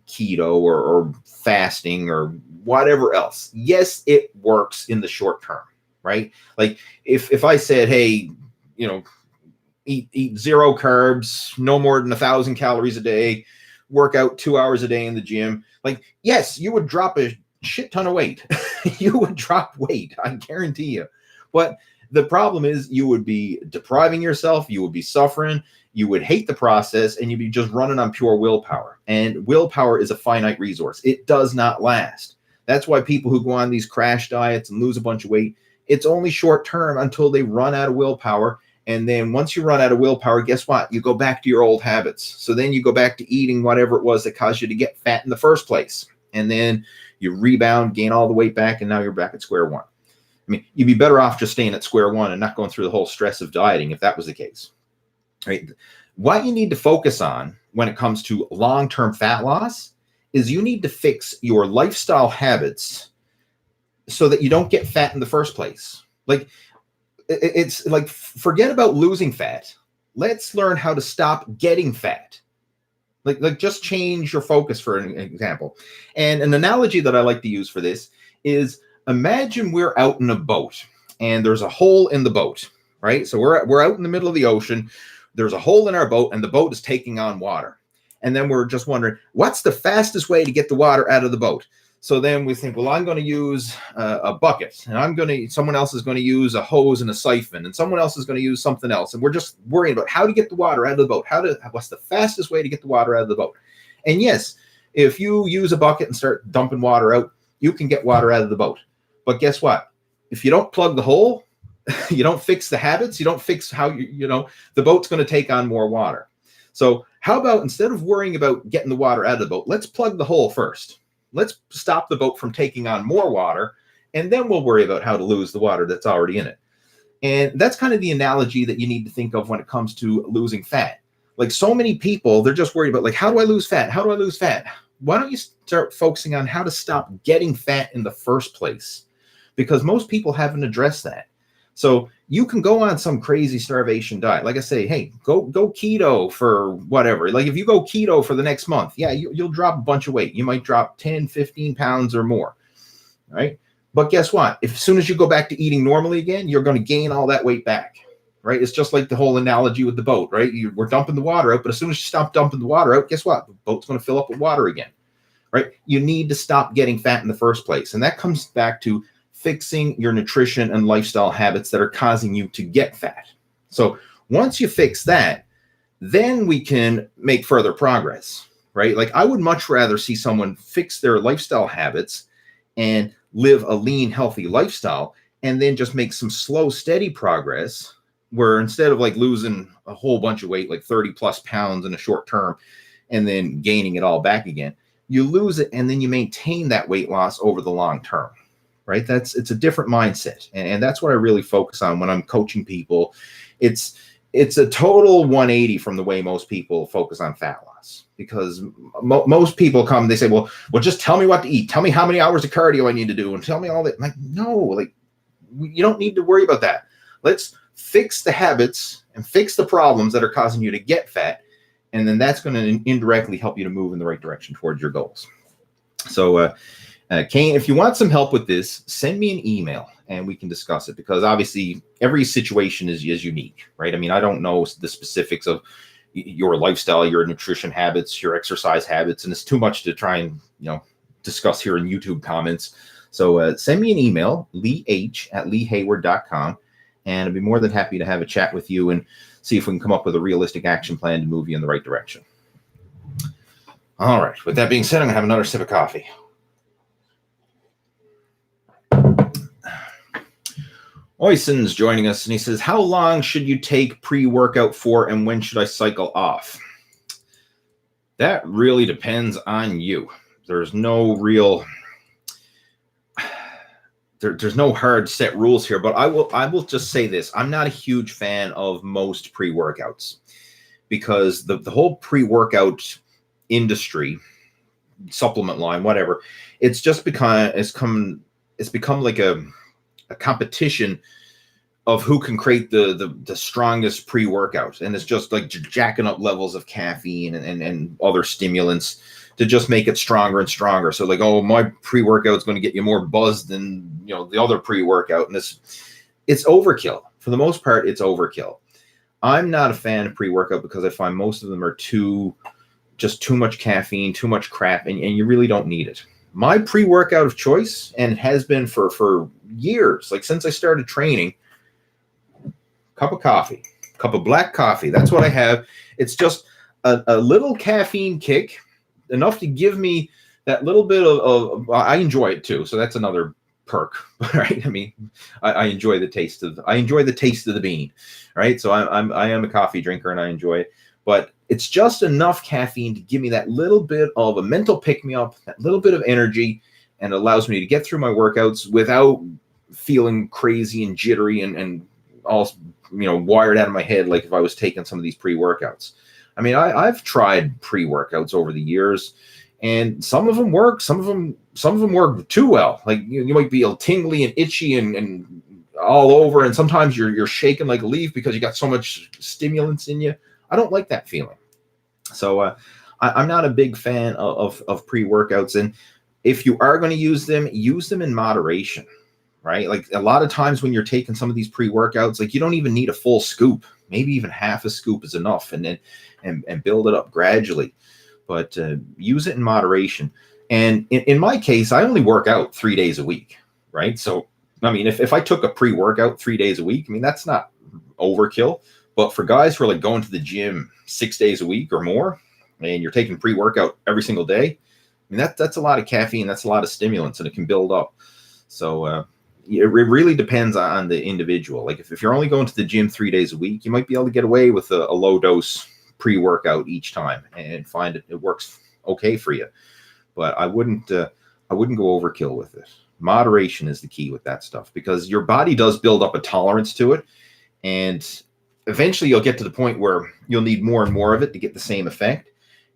keto or fasting or whatever else, yes, it works in the short term, right? Like, if I said, hey, eat zero carbs, no more than 1,000 calories a day, work out 2 hours a day in the gym. Like, yes, you would drop a shit ton of weight. You would drop weight, I guarantee you. But the problem is you would be depriving yourself, you would be suffering, you would hate the process, and you'd be just running on pure willpower. And willpower is a finite resource. It does not last. That's why people who go on these crash diets and lose a bunch of weight, it's only short term until they run out of willpower. And then once you run out of willpower, guess what? You go back to your old habits. So then you go back to eating whatever it was that caused you to get fat in the first place. And then you rebound, gain all the weight back, and now you're back at square one. I mean, you'd be better off just staying at square one and not going through the whole stress of dieting if that was the case. right? What you need to focus on when it comes to long-term fat loss is you need to fix your lifestyle habits so that you don't get fat in the first place. Like, it's like, forget about losing fat. Let's learn how to stop getting fat. Like just change your focus, for an example. And an analogy that I like to use for this is, imagine we're out in a boat and there's a hole in the boat, right? So we're out in the middle of the ocean. There's a hole in our boat and the boat is taking on water. And then we're just wondering, what's the fastest way to get the water out of the boat? So then we think, well, I'm going to use a bucket, and someone else is going to use a hose and a siphon, and someone else is going to use something else. And we're just worrying about how to get the water out of the boat. What's the fastest way to get the water out of the boat? And yes, if you use a bucket and start dumping water out, you can get water out of the boat. But guess what? If you don't plug the hole, you don't fix the habits, you don't fix how the boat's going to take on more water. So how about, instead of worrying about getting the water out of the boat, let's plug the hole first. Let's stop the boat from taking on more water, and then we'll worry about how to lose the water that's already in it. And that's kind of the analogy that you need to think of when it comes to losing fat. Like, so many people, they're just worried about, like, how do I lose fat? How do I lose fat? Why don't you start focusing on how to stop getting fat in the first place? Because most people haven't addressed that. So you can go on some crazy starvation diet. Like I say, hey, go keto for whatever. Like, if you go keto for the next month, yeah, you'll drop a bunch of weight. You might drop 10, 15 pounds or more, right? But guess what? As soon as you go back to eating normally again, you're going to gain all that weight back, right? It's just like the whole analogy with the boat, right? We're dumping the water out, but as soon as you stop dumping the water out, guess what? The boat's going to fill up with water again, right? You need to stop getting fat in the first place. And that comes back to fixing your nutrition and lifestyle habits that are causing you to get fat. So once you fix that, then we can make further progress, right? Like, I would much rather see someone fix their lifestyle habits and live a lean, healthy lifestyle, and then just make some slow, steady progress, where instead of like losing a whole bunch of weight, like 30 plus pounds in a short term, and then gaining it all back again, you lose it and then you maintain that weight loss over the long term. Right? It's a different mindset. And that's what I really focus on when I'm coaching people. It's a total 180 from the way most people focus on fat loss, because most people come, they say, well, just tell me what to eat. Tell me how many hours of cardio I need to do, and tell me all that. Like, no, like, you don't need to worry about that. Let's fix the habits and fix the problems that are causing you to get fat. And then that's going to indirectly help you to move in the right direction towards your goals. So, Kane, if you want some help with this, send me an email and we can discuss it, because obviously every situation is unique, right? I mean, I don't know the specifics of your lifestyle, your nutrition habits, your exercise habits, and it's too much to try and, discuss here in YouTube comments. So send me an email, leeh@leehayward.com, and I'd be more than happy to have a chat with you and see if we can come up with a realistic action plan to move you in the right direction. All right. With that being said, I'm going to have another sip of coffee. Oyson's joining us, and he says, how long should you take pre-workout for, and when should I cycle off? That really depends on you. There's no real, there's no hard set rules here, but I will just say this. I'm not a huge fan of most pre-workouts, because the whole pre-workout industry, supplement line, whatever, it's become like a competition of who can create the strongest pre-workout. And it's just like jacking up levels of caffeine and other stimulants to just make it stronger and stronger. So like, oh, my pre-workout is going to get you more buzzed than, the other pre-workout. And it's overkill. For the most part, it's overkill. I'm not a fan of pre-workout because I find most of them are too much caffeine, too much crap, and you really don't need it. My pre-workout of choice, and it has been for years, like since I started training, cup of coffee, cup of black coffee. That's what I have. It's just a little caffeine kick, enough to give me that little bit of I enjoy it too. So that's another perk, right? I mean, I enjoy the taste of the bean, right? So I am a coffee drinker and I enjoy it, but it's just enough caffeine to give me that little bit of a mental pick-me-up, that little bit of energy, and allows me to get through my workouts without feeling crazy and jittery and all, wired out of my head like if I was taking some of these pre-workouts. I mean, I've tried pre-workouts over the years, and some of them work, some of them work too well. Like you might be all tingly and itchy and all over, and sometimes you're shaking like a leaf because you got so much stimulants in you. I don't like that feeling. So I'm not a big fan of pre-workouts, and if you are going to use them in moderation, right? Like a lot of times when you're taking some of these pre-workouts, like you don't even need a full scoop. Maybe even half a scoop is enough, and then and build it up gradually. But use it in moderation. And in my case, I only work out 3 days a week, right? So, I mean, if I took a pre-workout 3 days a week, I mean, that's not overkill. But for guys who are like going to the gym 6 days a week or more, and you're taking pre-workout every single day, I mean, that's a lot of caffeine. That's a lot of stimulants, and it can build up. So it really depends on the individual. Like if you're only going to the gym 3 days a week, you might be able to get away with a low dose pre-workout each time and find it works okay for you. But I wouldn't go overkill with it. Moderation is the key with that stuff, because your body does build up a tolerance to it, and eventually you'll get to the point where you'll need more and more of it to get the same effect.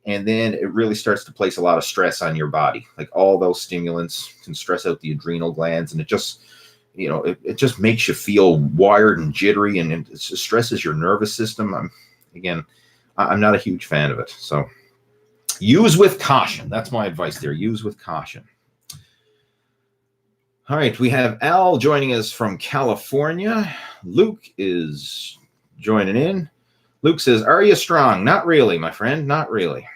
And then it really starts to place a lot of stress on your body. Like all those stimulants can stress out the adrenal glands, and it just, it just makes you feel wired and jittery, and it stresses your nervous system. I'm not a huge fan of it. So use with caution. That's my advice there. Use with caution. All right. We have Al joining us from California. Luke is joining in. Luke says, are you strong? Not really, my friend. Not really.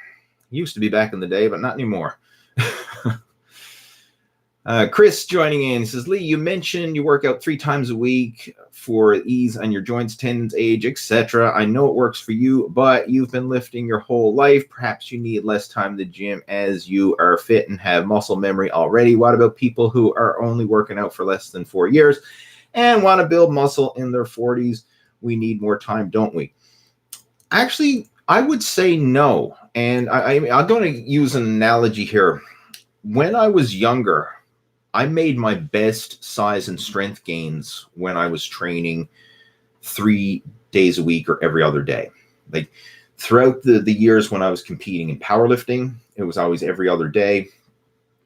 Used to be back in the day, but not anymore. Chris joining in. He says, Lee, you mentioned you work out 3 times a week for ease on your joints, tendons, age, etc. I know it works for you, but you've been lifting your whole life. Perhaps you need less time in the gym as you are fit and have muscle memory already. What about people who are only working out for less than 4 years and want to build muscle in their 40s? We need more time, don't we? Actually, I would say no. And I'm going to use an analogy here. When I was younger, I made my best size and strength gains when I was training 3 days a week or every other day. Like throughout the years when I was competing in powerlifting, it was always every other day.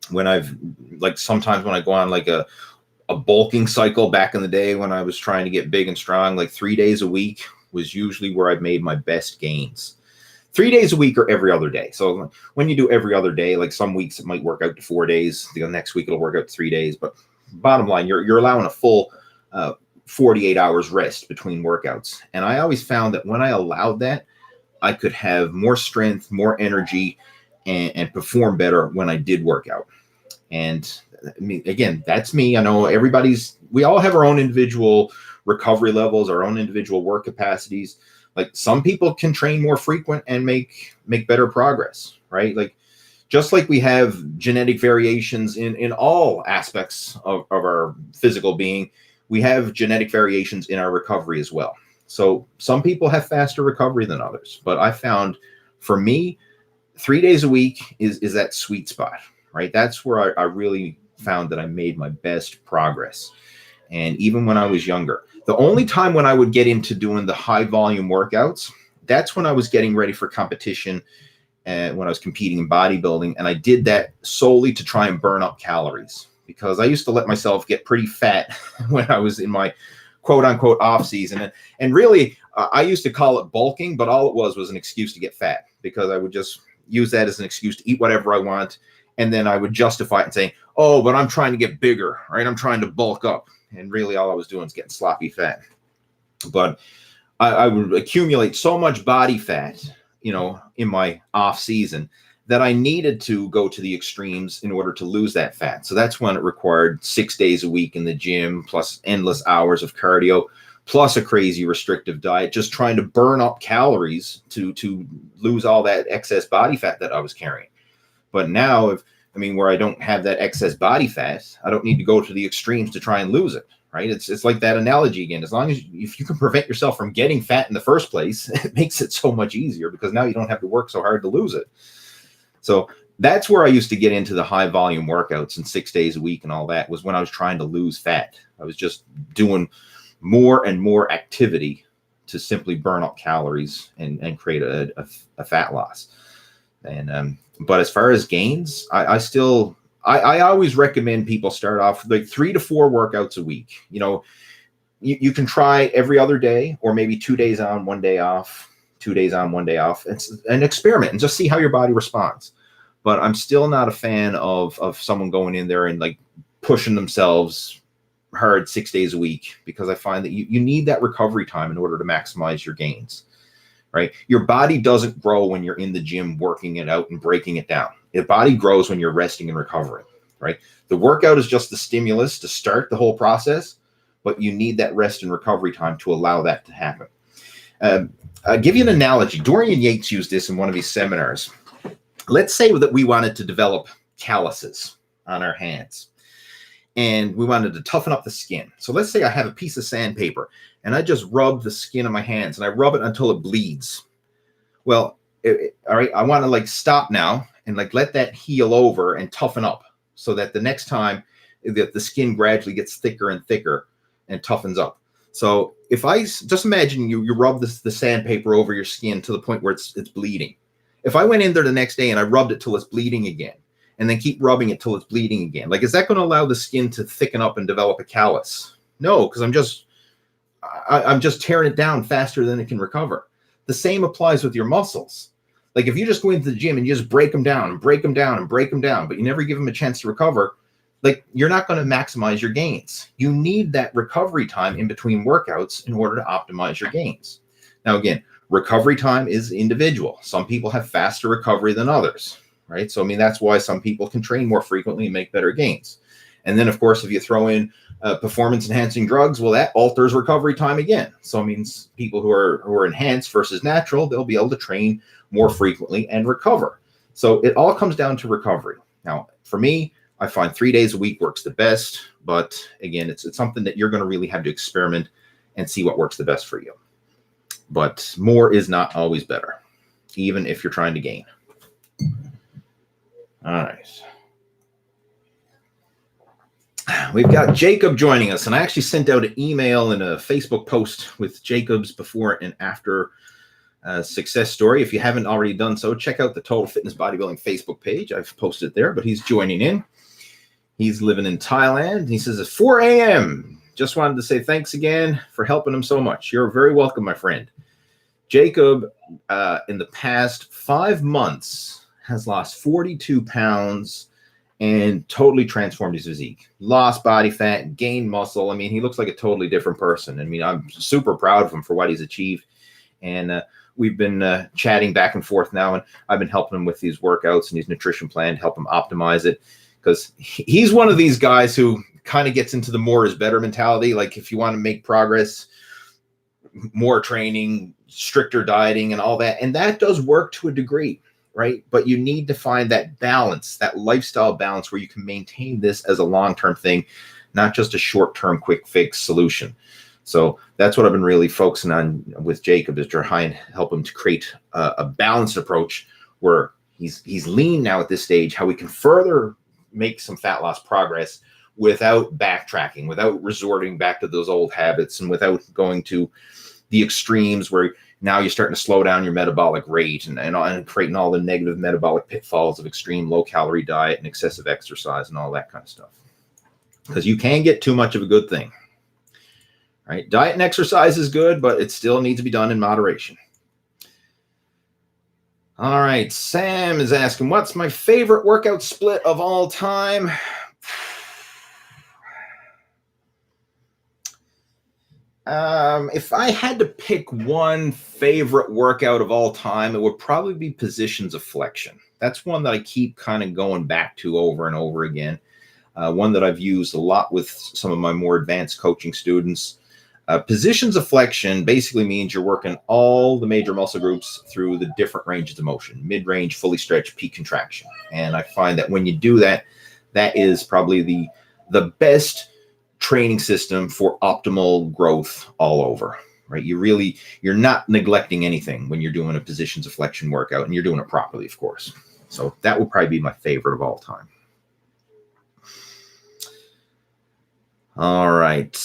Sometimes when I go on like a bulking cycle back in the day when I was trying to get big and strong, like 3 days a week was usually where I made my best gains. 3 days a week or every other day. So when you do every other day, like some weeks it might work out to 4 days. The next week it'll work out to 3 days. But bottom line, you're allowing a full 48 hours rest between workouts. And I always found that when I allowed that, I could have more strength, more energy, and perform better when I did work out. And I mean, again, that's me. I know we all have our own individual recovery levels, our own individual work capacities. Like some people can train more frequent and make better progress, right? Like just like we have genetic variations in all aspects of our physical being, we have genetic variations in our recovery as well. So some people have faster recovery than others, but I found for me, 3 days a week is that sweet spot, right? That's where I really found that I made my best progress. And even when I was younger, the only time when I would get into doing the high volume workouts, that's when I was getting ready for competition and when I was competing in bodybuilding. And I did that solely to try and burn up calories, because I used to let myself get pretty fat when I was in my quote unquote off season. And really, I used to call it bulking, but all it was an excuse to get fat, because I would just use that as an excuse to eat whatever I want. And then I would justify it and say, oh, but I'm trying to get bigger, right? I'm trying to bulk up. And really all I was doing is getting sloppy fat. But I would accumulate so much body fat, in my off season that I needed to go to the extremes in order to lose that fat. So that's when it required 6 days a week in the gym, plus endless hours of cardio, plus a crazy restrictive diet, just trying to burn up calories to lose all that excess body fat that I was carrying. But now, where I don't have that excess body fat, I don't need to go to the extremes to try and lose it, right? It's like that analogy again. As long as if you can prevent yourself from getting fat in the first place, it makes it so much easier, because now you don't have to work so hard to lose it. So that's where I used to get into the high volume workouts and 6 days a week and all that, was when I was trying to lose fat. I was just doing more and more activity to simply burn up calories and create a fat loss. And but as far as gains, I always recommend people start off like 3 to 4 workouts a week. You know, you can try every other day, or maybe 2 days on, 1 day off, 2 days on, 1 day off. It's an experiment and just see how your body responds. But I'm still not a fan of someone going in there and like pushing themselves hard 6 days a week, because I find that you need that recovery time in order to maximize your gains, right? Your body doesn't grow when you're in the gym working it out and breaking it down. Your body grows when you're resting and recovering, right? The workout is just the stimulus to start the whole process, but you need that rest and recovery time to allow that to happen. I'll give you an analogy. Dorian Yates used this in one of his seminars. Let's say that we wanted to develop calluses on our hands, and we wanted to toughen up the skin. So let's say I have a piece of sandpaper and I just rub the skin of my hands and I rub it until it bleeds. Well, all right, I want to like stop now and like let that heal over and toughen up, so that the next time the skin gradually gets thicker and thicker and toughens up. So if I just imagine you rub the sandpaper over your skin to the point where it's bleeding. If I went in there the next day and I rubbed it till it's bleeding again, and then keep rubbing it till it's bleeding again, like, is that going to allow the skin to thicken up and develop a callus? No, because I'm just tearing it down faster than it can recover. The same applies with your muscles. Like if you just go into the gym and you just break them down and break them down and break them down, but you never give them a chance to recover, like you're not going to maximize your gains. You need that recovery time in between workouts in order to optimize your gains. Now, again, recovery time is individual. Some people have faster recovery than others, right? So, I mean, that's why some people can train more frequently and make better gains. And then, of course, if you throw in performance-enhancing drugs, well, that alters recovery time again. So it means people who are enhanced versus natural, they'll be able to train more frequently and recover. So it all comes down to recovery. Now, for me, I find 3 days a week works the best. But again, it's something that you're going to really have to experiment and see what works the best for you. But more is not always better, even if you're trying to gain. All right. We've got Jacob joining us, and I actually sent out an email and a Facebook post with Jacob's before and after success story. If you haven't already done so, check out the Total Fitness Bodybuilding Facebook page. I've posted it there, but he's joining in. He's living in Thailand. He says, it's 4 a.m. Just wanted to say thanks again for helping him so much. You're very welcome, my friend. Jacob, in the past 5 months, has lost 42 pounds and totally transformed his physique. Lost body fat, gained muscle. I mean, he looks like a totally different person. I mean, I'm super proud of him for what he's achieved. And we've been chatting back and forth now, and I've been helping him with these workouts and his nutrition plan, help him optimize it, because he's one of these guys who kind of gets into the more is better mentality. Like if you want to make progress, more training, stricter dieting and all that. And that does work to a degree, right? But you need to find that balance, that lifestyle balance where you can maintain this as a long-term thing, not just a short-term quick fix solution. So that's what I've been really focusing on with Jacob, is to try and help him to create a balanced approach where he's lean now at this stage, how we can further make some fat loss progress without backtracking, without resorting back to those old habits, and without going to the extremes where now you're starting to slow down your metabolic rate and creating all the negative metabolic pitfalls of extreme low-calorie diet and excessive exercise and all that kind of stuff. Because you can get too much of a good thing. Right? Diet and exercise is good, but it still needs to be done in moderation. All right. Sam is asking, what's my favorite workout split of all time? If I had to pick one favorite workout of all time, it would probably be positions of flexion. That's one that I keep kind of going back to over and over again. One that I've used a lot with some of my more advanced coaching students. Positions of flexion basically means you're working all the major muscle groups through the different ranges of motion: mid-range, fully stretched, peak contraction. And I find that when you do that, that is probably the best training system for optimal growth all over, right? You're not neglecting anything when you're doing a positions of flexion workout, and you're doing it properly, of course. So that would probably be my favorite of all time. All right.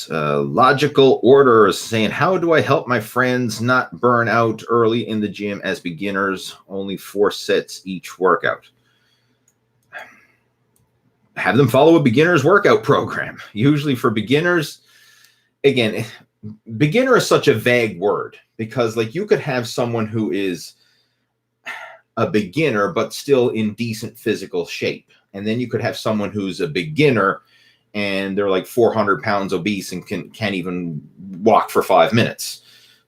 Logical order is saying, how do I help my friends not burn out early in the gym as beginners? Only 4 sets each workout. Have them follow a beginner's workout program. Usually for beginners, again, beginner is such a vague word because like you could have someone who is a beginner but still in decent physical shape. And then you could have someone who's a beginner and they're like 400 pounds obese and can't even walk for 5 minutes,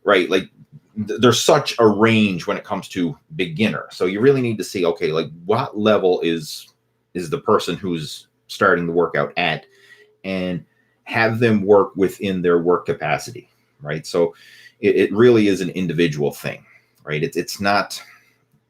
right? Like there's such a range when it comes to beginner. So you really need to see, okay, like what level is the person who's starting the workout at, and have them work within their work capacity, right? So it really is an individual thing, right? It's not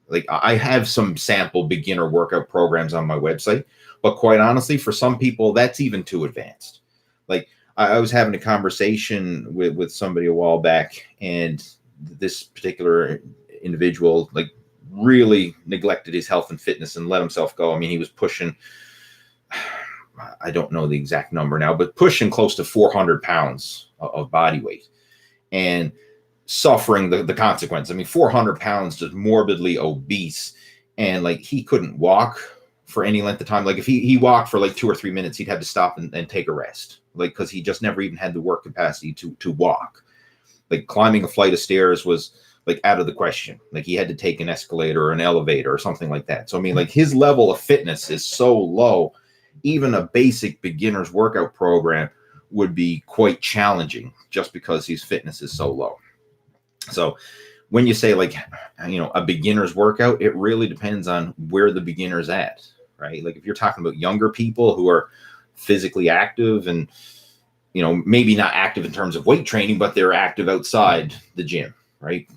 like I have some sample beginner workout programs on my website, but quite honestly, for some people, that's even too advanced. Like I was having a conversation with somebody a while back, and this particular individual like really neglected his health and fitness and let himself go. I mean, he was pushing, I don't know the exact number now, but pushing close to 400 pounds of body weight and suffering the consequence. I mean, 400 pounds, just morbidly obese. And like he couldn't walk for any length of time. Like if he walked for like 2 or 3 minutes, he'd have to stop and take a rest. Like, cause he just never even had the work capacity to walk. Like climbing a flight of stairs was like out of the question. Like he had to take an escalator or an elevator or something like that. So, I mean, like his level of fitness is so low, even a basic beginner's workout program would be quite challenging just because his fitness is so low. So when you say like, you know, a beginner's workout, it really depends on where the beginner's at, right? Like if you're talking about younger people who are physically active and, you know, maybe not active in terms of weight training, but they're active outside the gym, right?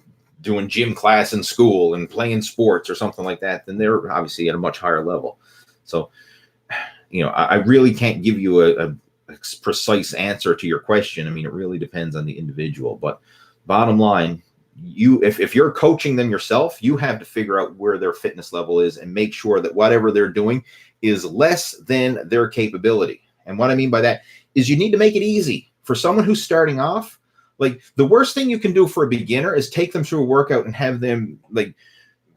Doing gym class in school and playing sports or something like that, then they're obviously at a much higher level. So, you know, I really can't give you a precise answer to your question. I mean, it really depends on the individual, but bottom line, if you're coaching them yourself, you have to figure out where their fitness level is and make sure that whatever they're doing is less than their capability. And what I mean by that is you need to make it easy for someone who's starting off. Like the worst thing you can do for a beginner is take them through a workout and have them like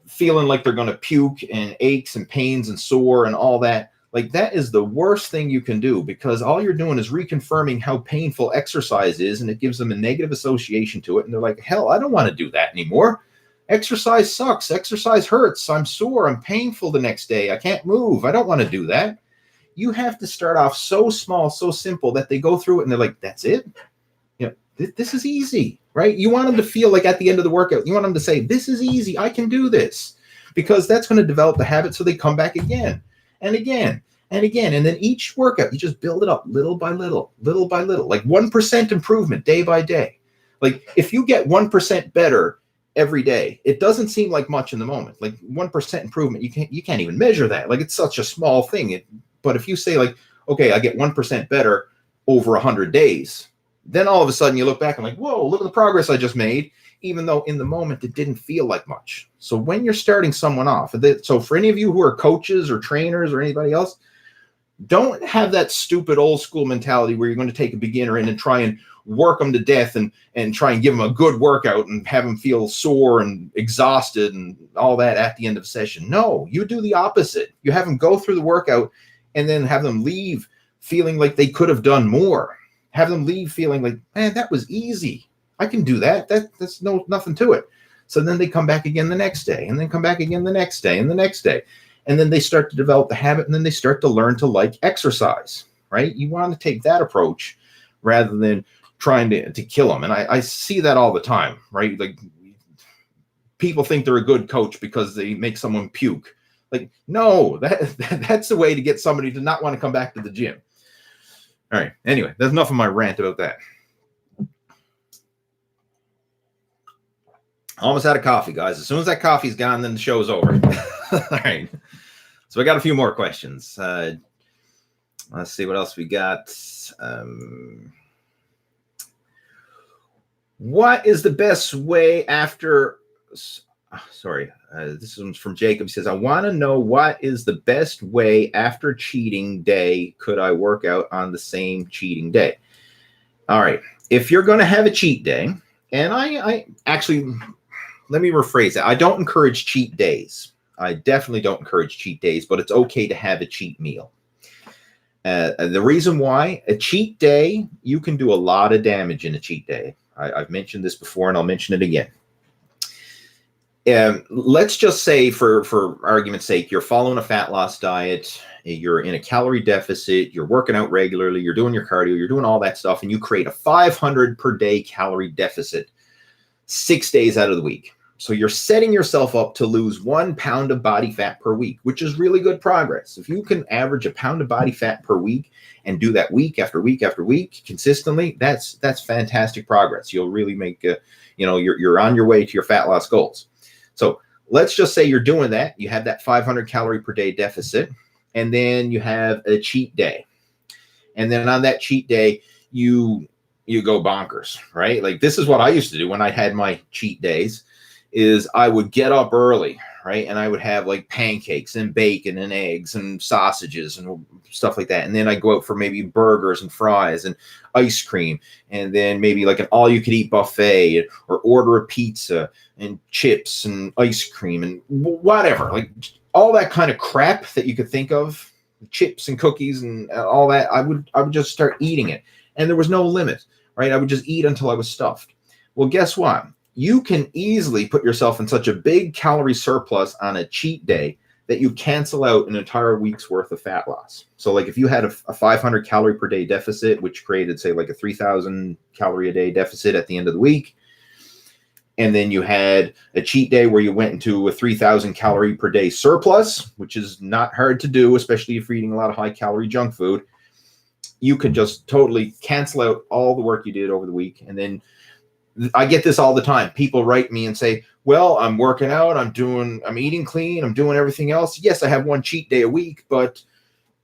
feeling like they're going to puke and aches and pains and sore and all that. Like that is the worst thing you can do, because all you're doing is reconfirming how painful exercise is, and it gives them a negative association to it. And they're like, hell, I don't want to do that anymore. Exercise sucks. Exercise hurts. I'm sore. I'm painful the next day. I can't move. I don't want to do that. You have to start off so small, so simple that they go through it and they're like, that's it. You know, this is easy, right? You want them to feel like at the end of the workout, you want them to say, this is easy. I can do this, because that's going to develop the habit. So they come back again and again and again. And then each workout, you just build it up little by little, like 1% improvement day by day. Like if you get 1% better every day, it doesn't seem like much in the moment. Like 1% improvement, you can't even measure that. Like it's such a small thing. But if you say like, okay, I get 1% better over 100 days, then all of a sudden you look back and like, whoa, look at the progress I just made, even though in the moment it didn't feel like much. So when you're starting someone off, so for any of you who are coaches or trainers or anybody else, don't have that stupid old school mentality where you're going to take a beginner in and try and work them to death and try and give them a good workout and have them feel sore and exhausted and all that at the end of the session. No, you do the opposite. You have them go through the workout and then have them leave feeling like they could have done more. Have them leave feeling like, man, that was easy. I can do that. That's nothing to it. So then they come back again the next day, and then come back again the next day and the next day. And then they start to develop the habit, and then they start to learn to like exercise, right? You want to take that approach rather than trying to kill them. And I see that all the time, right? Like people think they're a good coach because they make someone puke. Like, no, that's the way to get somebody to not want to come back to the gym. All right. Anyway, that's enough of my rant about that. Almost out of coffee, guys. As soon as that coffee's gone, then the show's over. All right. So we got a few more questions. Let's see what else we got. What is the best way after sorry, this one's from Jacob. He says, I want to know what is the best way after cheating day could I work out on the same cheating day? All right. If you're going to have a cheat day, and I actually, let me rephrase that. I don't encourage cheat days. I definitely don't encourage cheat days, but it's okay to have a cheat meal. The reason why, a cheat day, you can do a lot of damage in a cheat day. I've mentioned this before, and I'll mention it again. Let's just say, for argument's sake, you're following a fat loss diet, you're in a calorie deficit, you're working out regularly, you're doing your cardio, you're doing all that stuff, and you create a 500 per day calorie deficit 6 days out of the week. So you're setting yourself up to lose 1 pound of body fat per week, which is really good progress. If you can average a pound of body fat per week and do that week after week after week consistently, that's fantastic progress. You'll really make, you're on your way to your fat loss goals. So let's just say you're doing that. You have that 500 calorie per day deficit, and then you have a cheat day. And then on that cheat day, you go bonkers, right? Like, this is what I used to do when I had my cheat days, is I would get up early, right? And I would have like pancakes and bacon and eggs and sausages and stuff like that. And then I go out for maybe burgers and fries and ice cream, and then maybe like an all-you-could-eat buffet, or order a pizza and chips and ice cream and whatever, like all that kind of crap that you could think of, chips and cookies and all that. I would just start eating it, and there was no limit, right? I would just eat until I was stuffed. Well, guess what? You can easily put yourself in such a big calorie surplus on a cheat day that you cancel out an entire week's worth of fat loss. So like if you had a 500 calorie per day deficit, which created, say, like a 3,000 calorie a day deficit at the end of the week, and then you had a cheat day where you went into a 3,000 calorie per day surplus, which is not hard to do, especially if you're eating a lot of high calorie junk food, you could just totally cancel out all the work you did over the week. And then I get this all the time. People write me and say, well, I'm working out, I'm eating clean, I'm doing everything else. Yes, I have one cheat day a week, but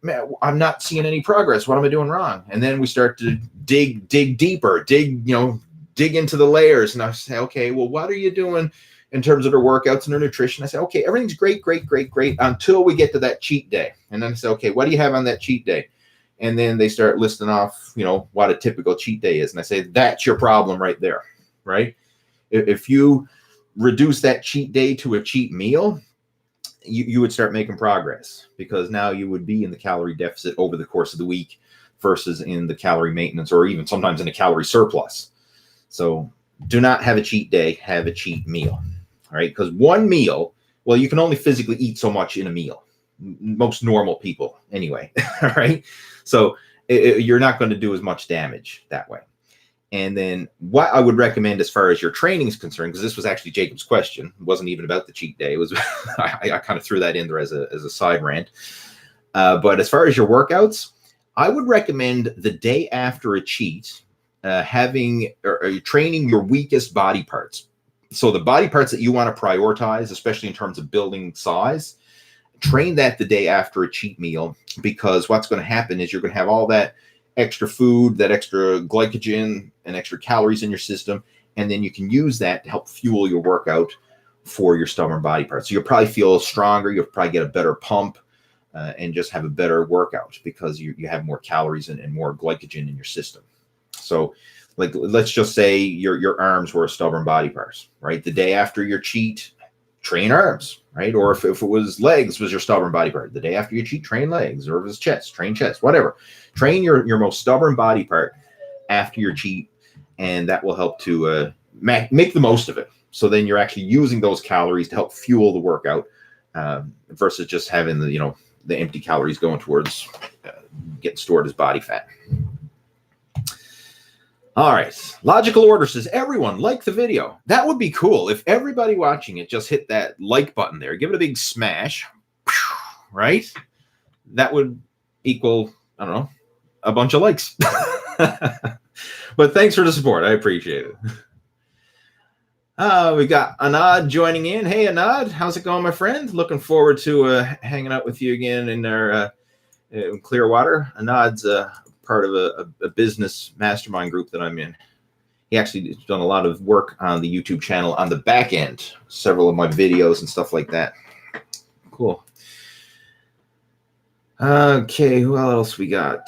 man, I'm not seeing any progress. What am I doing wrong? And then we start to dig deeper, dig into the layers. And I say, okay, well, what are you doing in terms of their workouts and their nutrition? I say, okay, everything's great, until we get to that cheat day. And then I say, okay, what do you have on that cheat day? And then they start listing off, what a typical cheat day is. And I say, that's your problem right there, right? If you reduce that cheat day to a cheat meal, you would start making progress, because now you would be in the calorie deficit over the course of the week versus in the calorie maintenance, or even sometimes in a calorie surplus. So do not have a cheat day, have a cheat meal, all right? Because one meal, well, you can only physically eat so much in a meal. Most normal people anyway, all right? So you're not going to do as much damage that way. And then what I would recommend as far as your training is concerned, because this was actually Jacob's question, it wasn't even about the cheat day. It was I kind of threw that in there as a side rant. But as far as your workouts, I would recommend the day after a cheat, having or training your weakest body parts. So the body parts that you want to prioritize, especially in terms of building size, train that the day after a cheat meal, because what's going to happen is you're going to have all that extra food, that extra glycogen and extra calories in your system, and then you can use that to help fuel your workout for your stubborn body parts. So you'll probably feel stronger, you'll probably get a better pump, and just have a better workout because you have more calories and more glycogen in your system. So like, let's just say your arms were a stubborn body part, right? The day after your cheat, train arms, right? Or if it was legs was your stubborn body part, the day after you cheat, train legs, or if it was chest, train chest, whatever. Train your most stubborn body part after your cheat, and that will help to make the most of it. So then you're actually using those calories to help fuel the workout, versus just having the empty calories going towards getting stored as body fat. All right. Logical Order says, everyone like the video. That would be cool if everybody watching it just hit that like button there. Give it a big smash, right? That would equal, I don't know, a bunch of likes. But thanks for the support. I appreciate it. We got Anad joining in. Hey, Anad. How's it going, my friend? Looking forward to hanging out with you again in our in Clearwater. Anad's part of a business mastermind group that I'm in. He actually has done a lot of work on the YouTube channel on the back end, several of my videos and stuff like that. Cool. Okay, who else we got?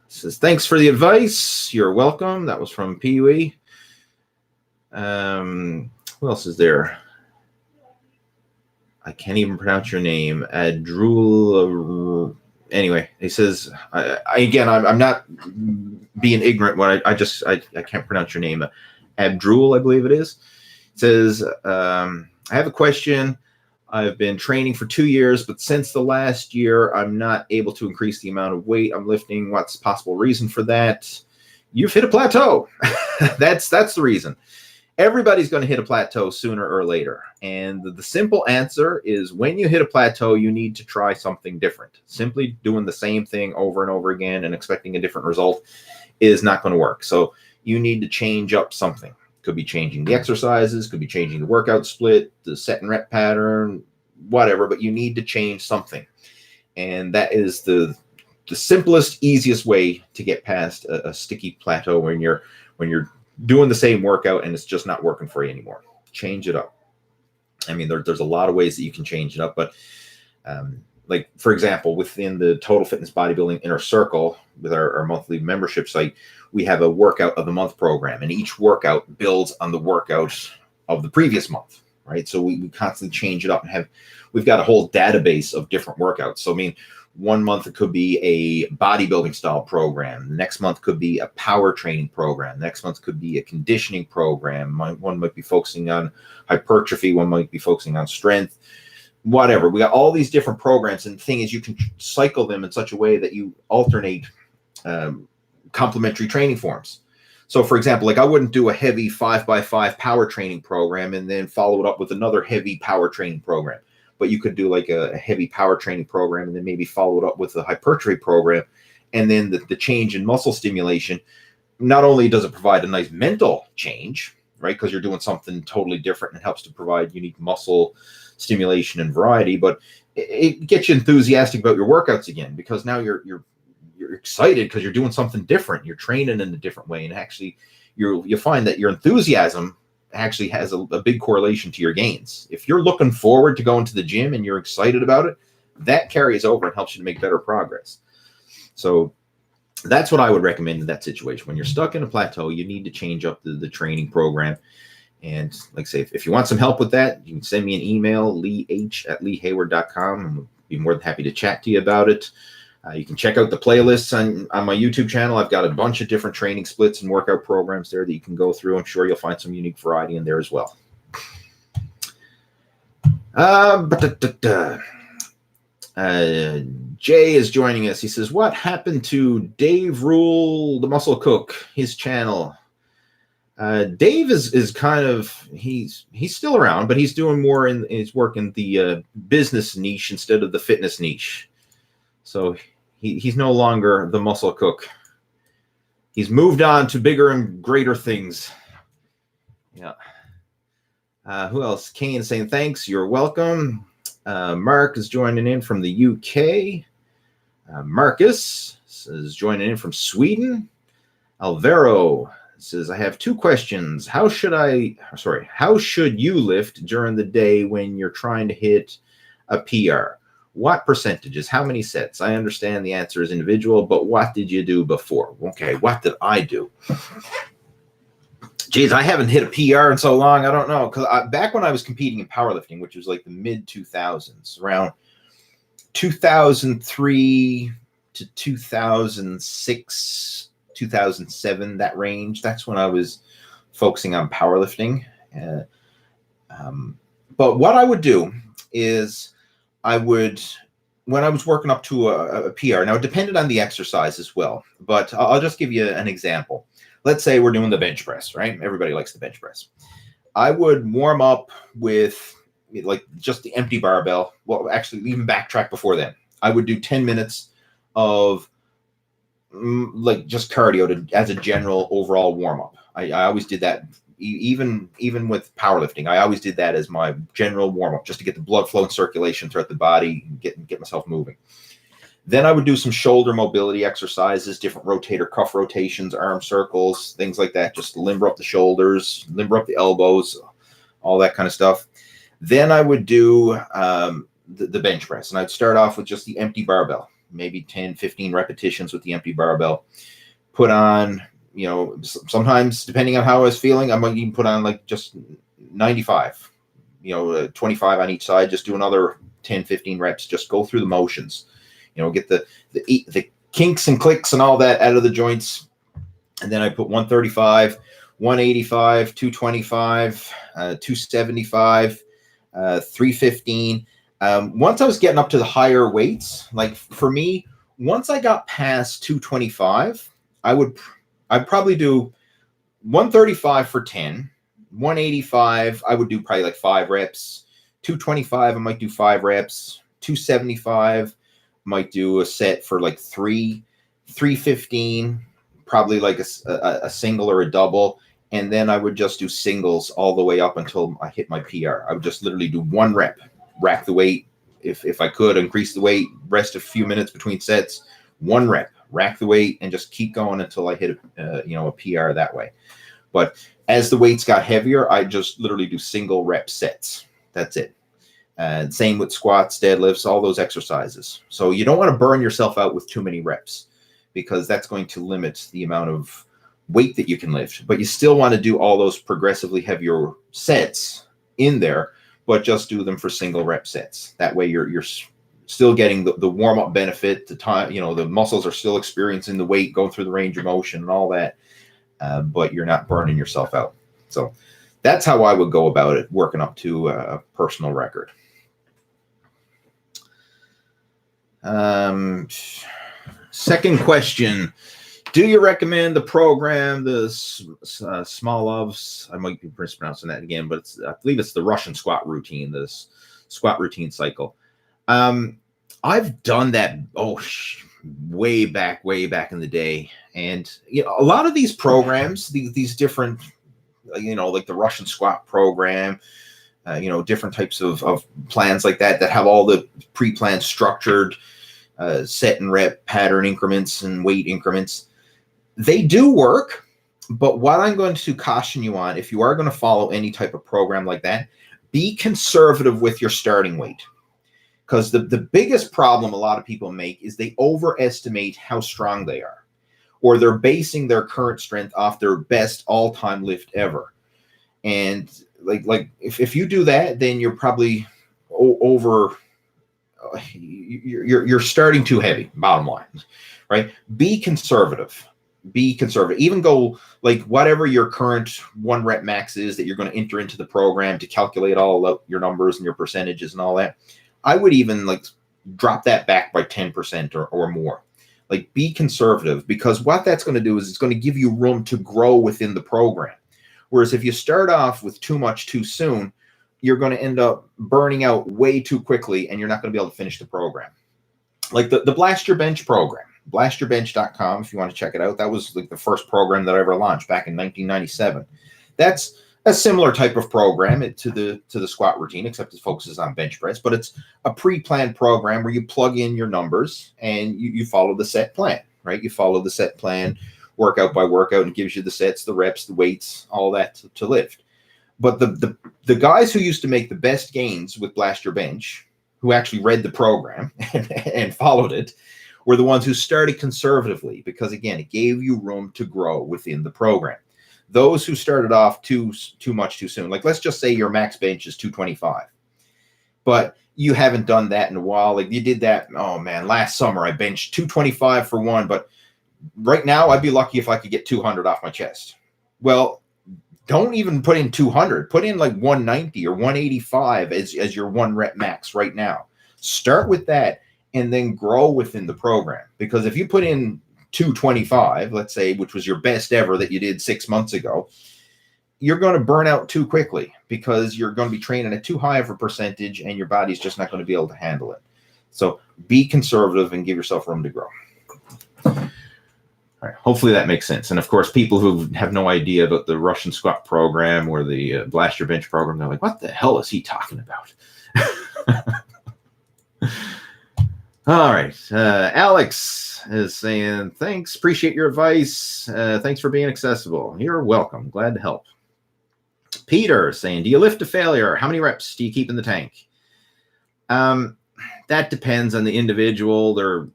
Says, thanks for the advice. You're welcome. That was from Pee-wee. Who else is there? I can't even pronounce your name. Adrul. Anyway, he says, I'm not being ignorant when I can't pronounce your name. Abdul, I believe it is. It says, I have a question. I've been training for 2 years, but since the last year, I'm not able to increase the amount of weight I'm lifting. What's the possible reason for that? You've hit a plateau. That's the reason. Everybody's going to hit a plateau sooner or later. And the simple answer is when you hit a plateau, you need to try something different. Simply doing the same thing over and over again and expecting a different result is not going to work. So you need to change up something. Could be changing the exercises, could be changing the workout split, the set and rep pattern, whatever, but you need to change something. And that is the simplest, easiest way to get past a sticky plateau when you're doing the same workout and it's just not working for you anymore. Change it up. I mean, there's a lot of ways that you can change it up, but like, for example, within the Total Fitness Bodybuilding Inner Circle with our monthly membership site, we have a workout of the month program, and each workout builds on the workout of the previous month, right? So we constantly change it up and we've got a whole database of different workouts. So, I mean, 1 month it could be a bodybuilding style program. The next month could be a power training program. The next month could be a conditioning program. One might be focusing on hypertrophy. One might be focusing on strength, whatever. We got all these different programs. And the thing is, you can cycle them in such a way that you alternate complementary training forms. So, for example, like I wouldn't do a heavy 5x5 power training program and then follow it up with another heavy power training program. But you could do like a heavy power training program and then maybe follow it up with a hypertrophy program. And then the change in muscle stimulation, not only does it provide a nice mental change, right? Because you're doing something totally different and it helps to provide unique muscle stimulation and variety, but it gets you enthusiastic about your workouts again, because now you're excited because you're doing something different. You're training in a different way. And actually you find that your enthusiasm actually has a big correlation to your gains. If you're looking forward to going to the gym and you're excited about it, that carries over and helps you to make better progress. So that's what I would recommend in that situation. When you're stuck in a plateau, you need to change up the training program. And like I say, if you want some help with that, you can send me an email, leeh@leehayward.com, and we'll be more than happy to chat to you about it. You can check out the playlists on my YouTube channel. I've got a bunch of different training splits and workout programs there that you can go through. I'm sure you'll find some unique variety in there as well. Jay is joining us. He says, what happened to Dave Rule, the Muscle Cook, his channel? Dave is kind of, he's still around, but he's doing more in his work in the business niche instead of the fitness niche. So he's no longer the Muscle Cook. He's moved on to bigger and greater things. Yeah. Who else? Kane is saying thanks. You're welcome. Mark is joining in from the UK. Marcus is joining in from Sweden. Alvaro says, I have 2 questions. How should you lift during the day when you're trying to hit a PR? What percentages? How many sets? I understand the answer is individual, but what did you do before? Okay, what did I do? Geez, I haven't hit a PR in so long. I don't know. Because back when I was competing in powerlifting, which was like the mid-2000s, around 2003 to 2006, 2007, that range, that's when I was focusing on powerlifting. But what I would do is when I was working up to a PR, now it depended on the exercise as well, but I'll just give you an example. Let's say we're doing the bench press, right? Everybody likes the bench press. I would warm up with like just the empty barbell. Well, actually, even backtrack before then. I would do 10 minutes of like just cardio as a general overall warm up. I always did that. Even with powerlifting, I always did that as my general warm-up, just to get the blood flow and circulation throughout the body and get myself moving. Then I would do some shoulder mobility exercises, different rotator cuff rotations, arm circles, things like that. Just limber up the shoulders, limber up the elbows, all that kind of stuff. Then I would do the bench press. And I'd start off with just the empty barbell, maybe 10, 15 repetitions with the empty barbell. Put on, you know, sometimes depending on how I was feeling, I might even put on like just 95, 25 on each side. Just do another 10, 15 reps. Just go through the motions, get the kinks and clicks and all that out of the joints. And then I put 135, 185, 225, 275, 315. Once I was getting up to the higher weights, like for me, once I got past 225, I'd probably do 135 for 10, 185, I would do probably like 5 reps, 225, I might do 5 reps, 275, might do a set for like 315, probably like a single or a double. And then I would just do singles all the way up until I hit my PR. I would just literally do 1 rep, rack the weight. If I could, increase the weight, rest a few minutes between sets, 1 rep, rack the weight, and just keep going until I hit a PR that way. But as the weights got heavier, I just literally do single rep sets. That's it. And same with squats, deadlifts, all those exercises. So you don't want to burn yourself out with too many reps, because that's going to limit the amount of weight that you can lift. But you still want to do all those progressively heavier sets in there, but just do them for single rep sets. That way you're still getting the warm-up benefit, the time, the muscles are still experiencing the weight, going through the range of motion and all that, but you're not burning yourself out. So that's how I would go about it, working up to a personal record. Second question. Do you recommend the program, the Smolov's? I might be mispronouncing that again, but I believe it's the Russian squat routine, this squat routine cycle. I've done that way back in the day, and a lot of these programs, these different, like the Russian squat program, different types of plans like that have all the pre-planned structured set and rep pattern increments and weight increments. They do work, but what I'm going to caution you on, if you are going to follow any type of program like that, be conservative with your starting weight. Because the biggest problem a lot of people make is they overestimate how strong they are, or they're basing their current strength off their best all-time lift ever. And like if you do that, then you're probably you're starting too heavy, bottom line, right? Be conservative. Even go like whatever your current 1 rep max is that you're going to enter into the program to calculate all of your numbers and your percentages and all that. I would even like drop that back by 10% or more. Like, be conservative, because what that's going to do is it's going to give you room to grow within the program. Whereas if you start off with too much too soon, you're going to end up burning out way too quickly, and you're not going to be able to finish the program. Like the Blast Your Bench program, blastyourbench.com, if you want to check it out. That was like the first program that I ever launched back in 1997. That's a similar type of program to the squat routine, except it focuses on bench press, but it's a pre-planned program where you plug in your numbers and you follow the set plan, right? You follow the set plan workout by workout, and it gives you the sets, the reps, the weights, all that to lift. But the guys who used to make the best gains with Blast Your Bench, who actually read the program and followed it, were the ones who started conservatively, because again, it gave you room to grow within the program. Those who started off too much too soon, like let's just say your max bench is 225, but you haven't done that in a while. Like you did that, oh man, last summer I benched 225 for 1, but right now I'd be lucky if I could get 200 off my chest. Well, don't even put in 200. Put in like 190 or 185 as your 1 rep max right now. Start with that and then grow within the program. Because if you put in 225, let's say, which was your best ever that you did 6 months ago, you're going to burn out too quickly, because you're going to be training at too high of a percentage and your body's just not going to be able to handle it. So be conservative and give yourself room to grow. All right, hopefully that makes sense. And of course, people who have no idea about the Russian squat program or the Blast Your Bench program, they're like, what the hell is he talking about? All right. Alex is saying, thanks. Appreciate your advice. Thanks for being accessible. You're welcome. Glad to help. Peter saying, do you lift to failure? How many reps do you keep in the tank? That depends on the individual. There's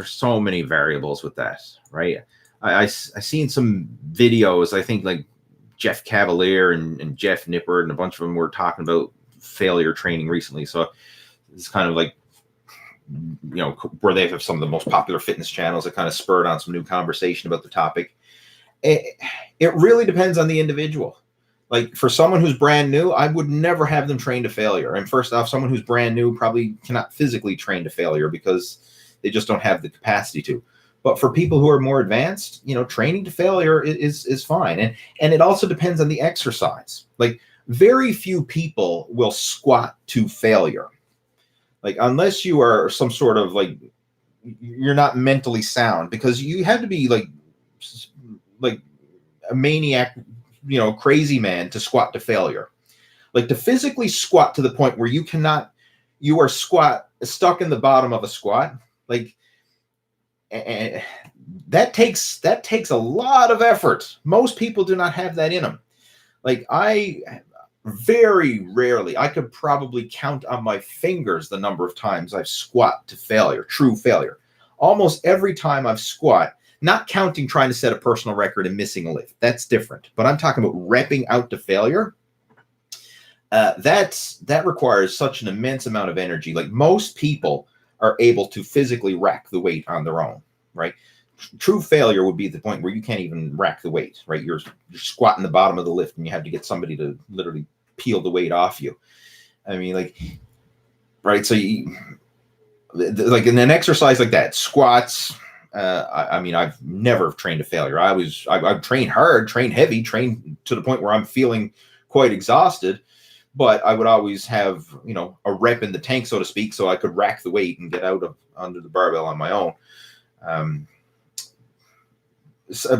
so many variables with that, right? I seen some videos, I think like Jeff Cavalier and Jeff Nippert and a bunch of them were talking about failure training recently. So it's kind of like, where they have some of the most popular fitness channels that kind of spurred on some new conversation about the topic. It really depends on the individual. Like for someone who's brand new, I would never have them train to failure. And first off, someone who's brand new probably cannot physically train to failure because they just don't have the capacity to. But for people who are more advanced, training to failure is fine. And it also depends on the exercise. Like very few people will squat to failure. Like unless you are some sort of like, you're not mentally sound, because you have to be like a maniac, crazy man to squat to failure. Like to physically squat to the point where you are stuck in the bottom of a squat. Like that takes a lot of effort. Most people do not have that in them. Like very rarely, I could probably count on my fingers the number of times I've squat to failure, true failure. Almost every time I've squat, not counting trying to set a personal record and missing a lift. That's different. But I'm talking about repping out to failure. That requires such an immense amount of energy. Like most people are able to physically rack the weight on their own, right? True failure would be the point where you can't even rack the weight, right? You're squatting the bottom of the lift and you have to get somebody to literally peel the weight off you. I mean, like, right? So like in an exercise like that, squats, I mean, I've never trained to failure. I've trained hard, trained heavy, trained to the point where I'm feeling quite exhausted, but I would always have, a rep in the tank, so to speak, so I could rack the weight and get under the barbell on my own.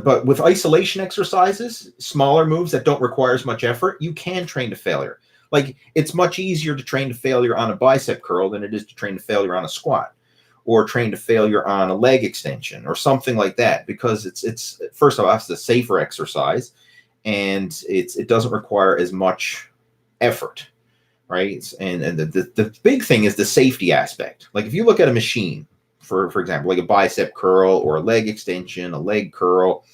But with isolation exercises, smaller moves that don't require as much effort, you can train to failure. Like it's much easier to train to failure on a bicep curl than it is to train to failure on a squat, or train to failure on a leg extension or something like that, because it's first of all, it's a safer exercise and it doesn't require as much effort, right? And the big thing is the safety aspect. Like if you look at a machine, for example, like a bicep curl or a leg extension, a leg curl,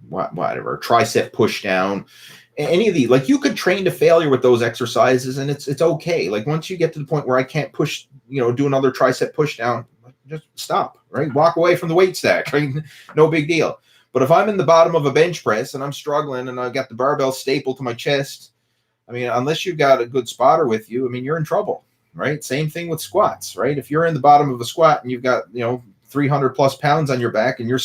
whatever, tricep push down, any of these, like you could train to failure with those exercises and it's okay. Like once you get to the point where I can't push, do another tricep push down, just stop, right? Walk away from the weight stack, right? No big deal. But if I'm in the bottom of a bench press and I'm struggling and I've got the barbell stapled to my chest, I mean, unless you've got a good spotter with you, I mean, you're in trouble. Right? Same thing with squats, right? If you're in the bottom of a squat and you've got, 300 plus pounds on your back and you're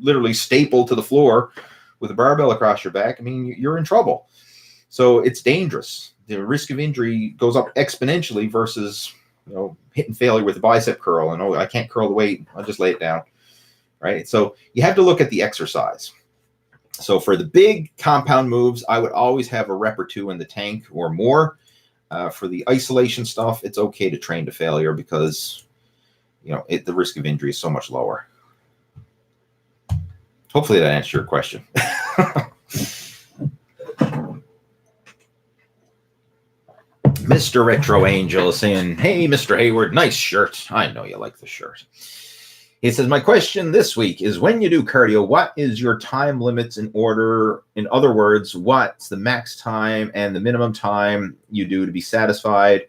literally stapled to the floor with a barbell across your back, I mean, you're in trouble. So it's dangerous. The risk of injury goes up exponentially versus, hitting failure with a bicep curl and, I can't curl the weight. I'll just lay it down, right? So you have to look at the exercise. So for the big compound moves, I would always have a rep or two in the tank or more. For the isolation stuff, it's okay to train to failure because, the risk of injury is so much lower. Hopefully that answered your question. Mr. Retro Angel is saying, hey, Mr. Hayward, nice shirt. I know you like the shirt. He says, my question this week is when you do cardio, what is your time limits in order? In other words, what's the max time and the minimum time you do to be satisfied?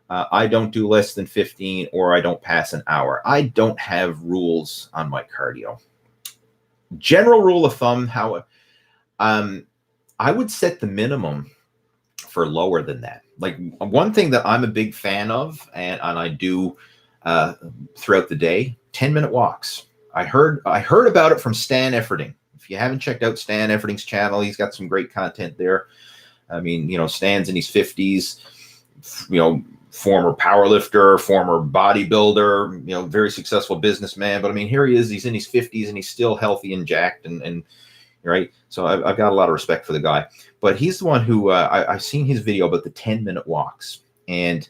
I don't do less than 15 or I don't pass an hour. I don't have rules on my cardio. General rule of thumb, I would set the minimum for lower than that. Like one thing that I'm a big fan of, and I do throughout the day, 10-minute walks. I heard about it from Stan Efferding. If you haven't checked out Stan Efferding's channel, he's got some great content there. I mean, Stan's in his 50s, former powerlifter, former bodybuilder, very successful businessman. But I mean, here he is, he's in his 50s and he's still healthy and jacked and right. So I've got a lot of respect for the guy, but he's the one who I've seen his video about the 10-minute walks. And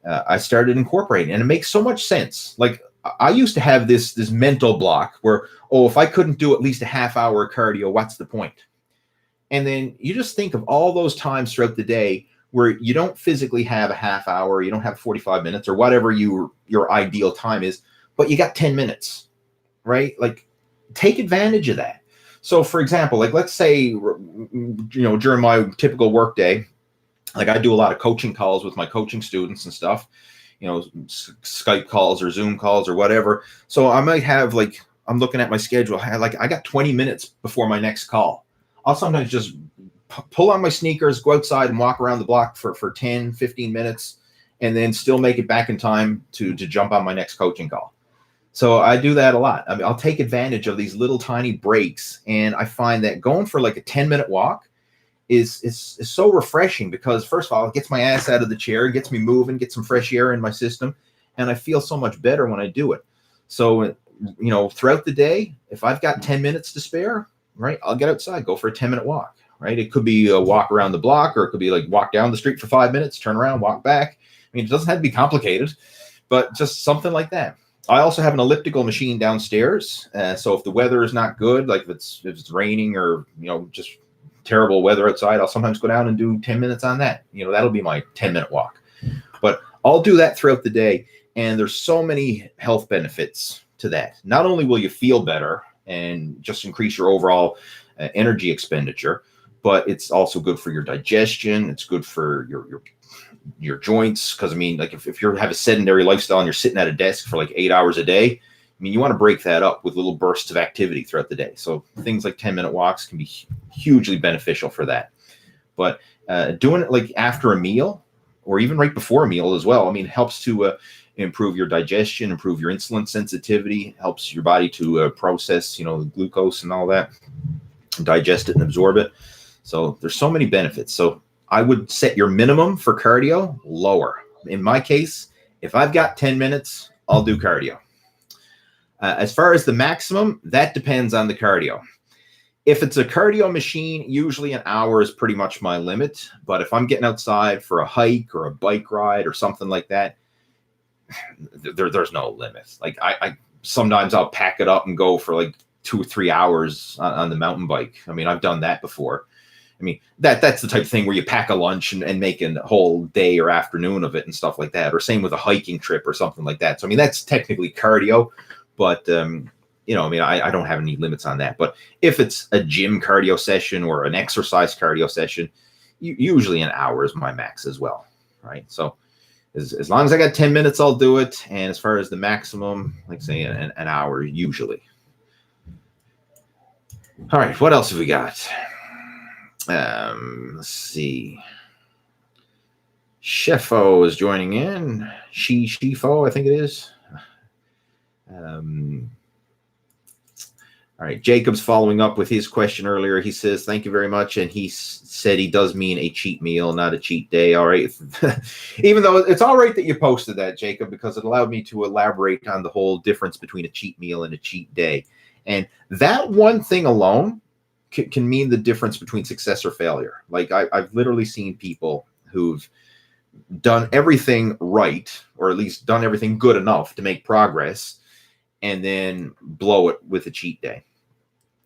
I started incorporating, and it makes so much sense. Like I used to have this mental block where, oh, if I couldn't do at least a half hour cardio, what's the point? And then you just think of all those times throughout the day where you don't physically have a half hour, you don't have 45 minutes or whatever your ideal time is, but you got 10 minutes, right? Like take advantage of that. So for example, like let's say, during my typical work day, like I do a lot of coaching calls with my coaching students and stuff, Skype calls or Zoom calls or whatever. So I might have like, I'm looking at my schedule. I got 20 minutes before my next call. I'll sometimes just pull on my sneakers, go outside and walk around the block for 10, 15 minutes, and then still make it back in time to jump on my next coaching call. So I do that a lot. I mean, I'll take advantage of these little tiny breaks. And I find that going for like a 10-minute walk is so refreshing because first of all, it gets my ass out of the chair, gets me moving, gets some fresh air in my system. And I feel so much better when I do it. So, throughout the day, if I've got 10 minutes to spare, right, I'll get outside, go for a 10-minute walk, right? It could be a walk around the block, or it could be like walk down the street for 5 minutes, turn around, walk back. I mean, it doesn't have to be complicated, but just something like that. I also have an elliptical machine downstairs. So if the weather is not good, like if it's raining or, just terrible weather outside, I'll sometimes go down and do 10 minutes on that. That'll be my 10-minute walk. But I'll do that throughout the day. And there's so many health benefits to that. Not only will you feel better and just increase your overall energy expenditure, but it's also good for your digestion. It's good for your joints. Because I mean, like if you have a sedentary lifestyle and you're sitting at a desk for like 8 hours a day, I mean, you want to break that up with little bursts of activity throughout the day. So things like 10-minute walks can be hugely beneficial for that. But doing it like after a meal or even right before a meal as well, I mean, helps to improve your digestion, improve your insulin sensitivity, helps your body to process, glucose and all that, digest it and absorb it. So there's so many benefits. So I would set your minimum for cardio lower. In my case, if I've got 10 minutes, I'll do cardio. As far as the maximum, that depends on the cardio. If it's a cardio machine, usually an hour is pretty much my limit. But if I'm getting outside for a hike or a bike ride or something like that, there's no limit. Like I sometimes I'll pack it up and go for like 2 or 3 hours on the mountain bike. I mean, I've done that before. I mean, that's the type of thing where you pack a lunch and make a whole day or afternoon of it and stuff like that. Or same with a hiking trip or something like that. So, I mean, that's technically cardio, but, I mean, I don't have any limits on that. But if it's a gym cardio session or an exercise cardio session, usually an hour is my max as well, right? So as long as I got 10 minutes, I'll do it. And as far as the maximum, like say an hour usually. All right, what else have we got? Let's see. Chefo is joining in. Shefo, I think it is. All right, Jacob's following up with his question earlier. He says, thank you very much. And he said he does mean a cheat meal, not a cheat day. All right. Even though it's all right that you posted that, Jacob, because it allowed me to elaborate on the whole difference between a cheat meal and a cheat day. And that one thing alone can mean the difference between success or failure. Like I've literally seen people who've done everything right, or at least done everything good enough to make progress, and then blow it with a cheat day.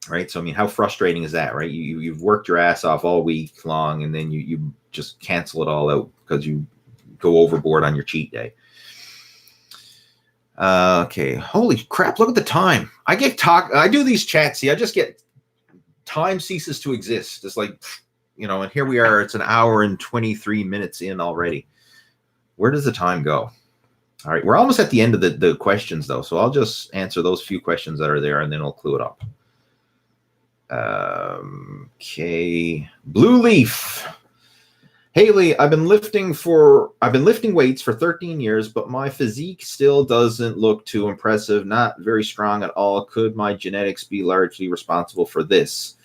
Right. So, I mean, how frustrating is that, right? You've worked your ass off all week long, and then you just cancel it all out because you go overboard on your cheat day. Okay. Holy crap. Look at the time. I do these chats. See, I just get time ceases to exist. It's like, and here we are. It's an hour and 23 minutes in already. Where does the time go? All right. We're almost at the end of the questions, though. So I'll just answer those few questions that are there, and then I'll clue it up. Okay. Blue Leaf. Haley, I've been lifting weights for 13 years, but my physique still doesn't look too impressive, not very strong at all. Could my genetics be largely responsible for this?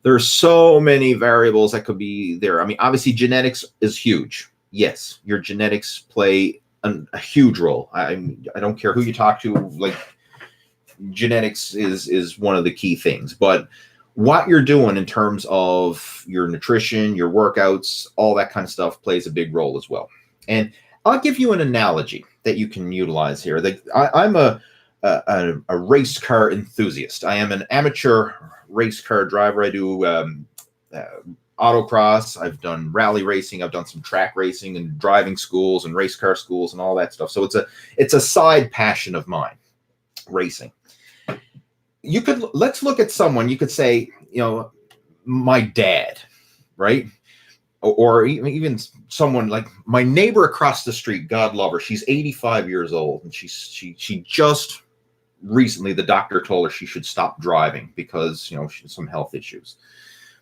There's so many variables that could be there. I mean, obviously genetics is huge. Yes, your genetics play a huge role. I don't care who you talk to, like genetics is one of the key things, but what you're doing in terms of your nutrition, your workouts, all that kind of stuff plays a big role as well. And I'll give you an analogy that you can utilize here. I'm a race car enthusiast. I am an amateur race car driver. I do autocross. I've done rally racing. I've done some track racing and driving schools and race car schools and all that stuff. So it's a side passion of mine, racing. Let's look at someone. You could say, my dad, right? Or even someone like my neighbor across the street. God love her. She's 85 years old, and she just recently, the doctor told her she should stop driving because she has some health issues.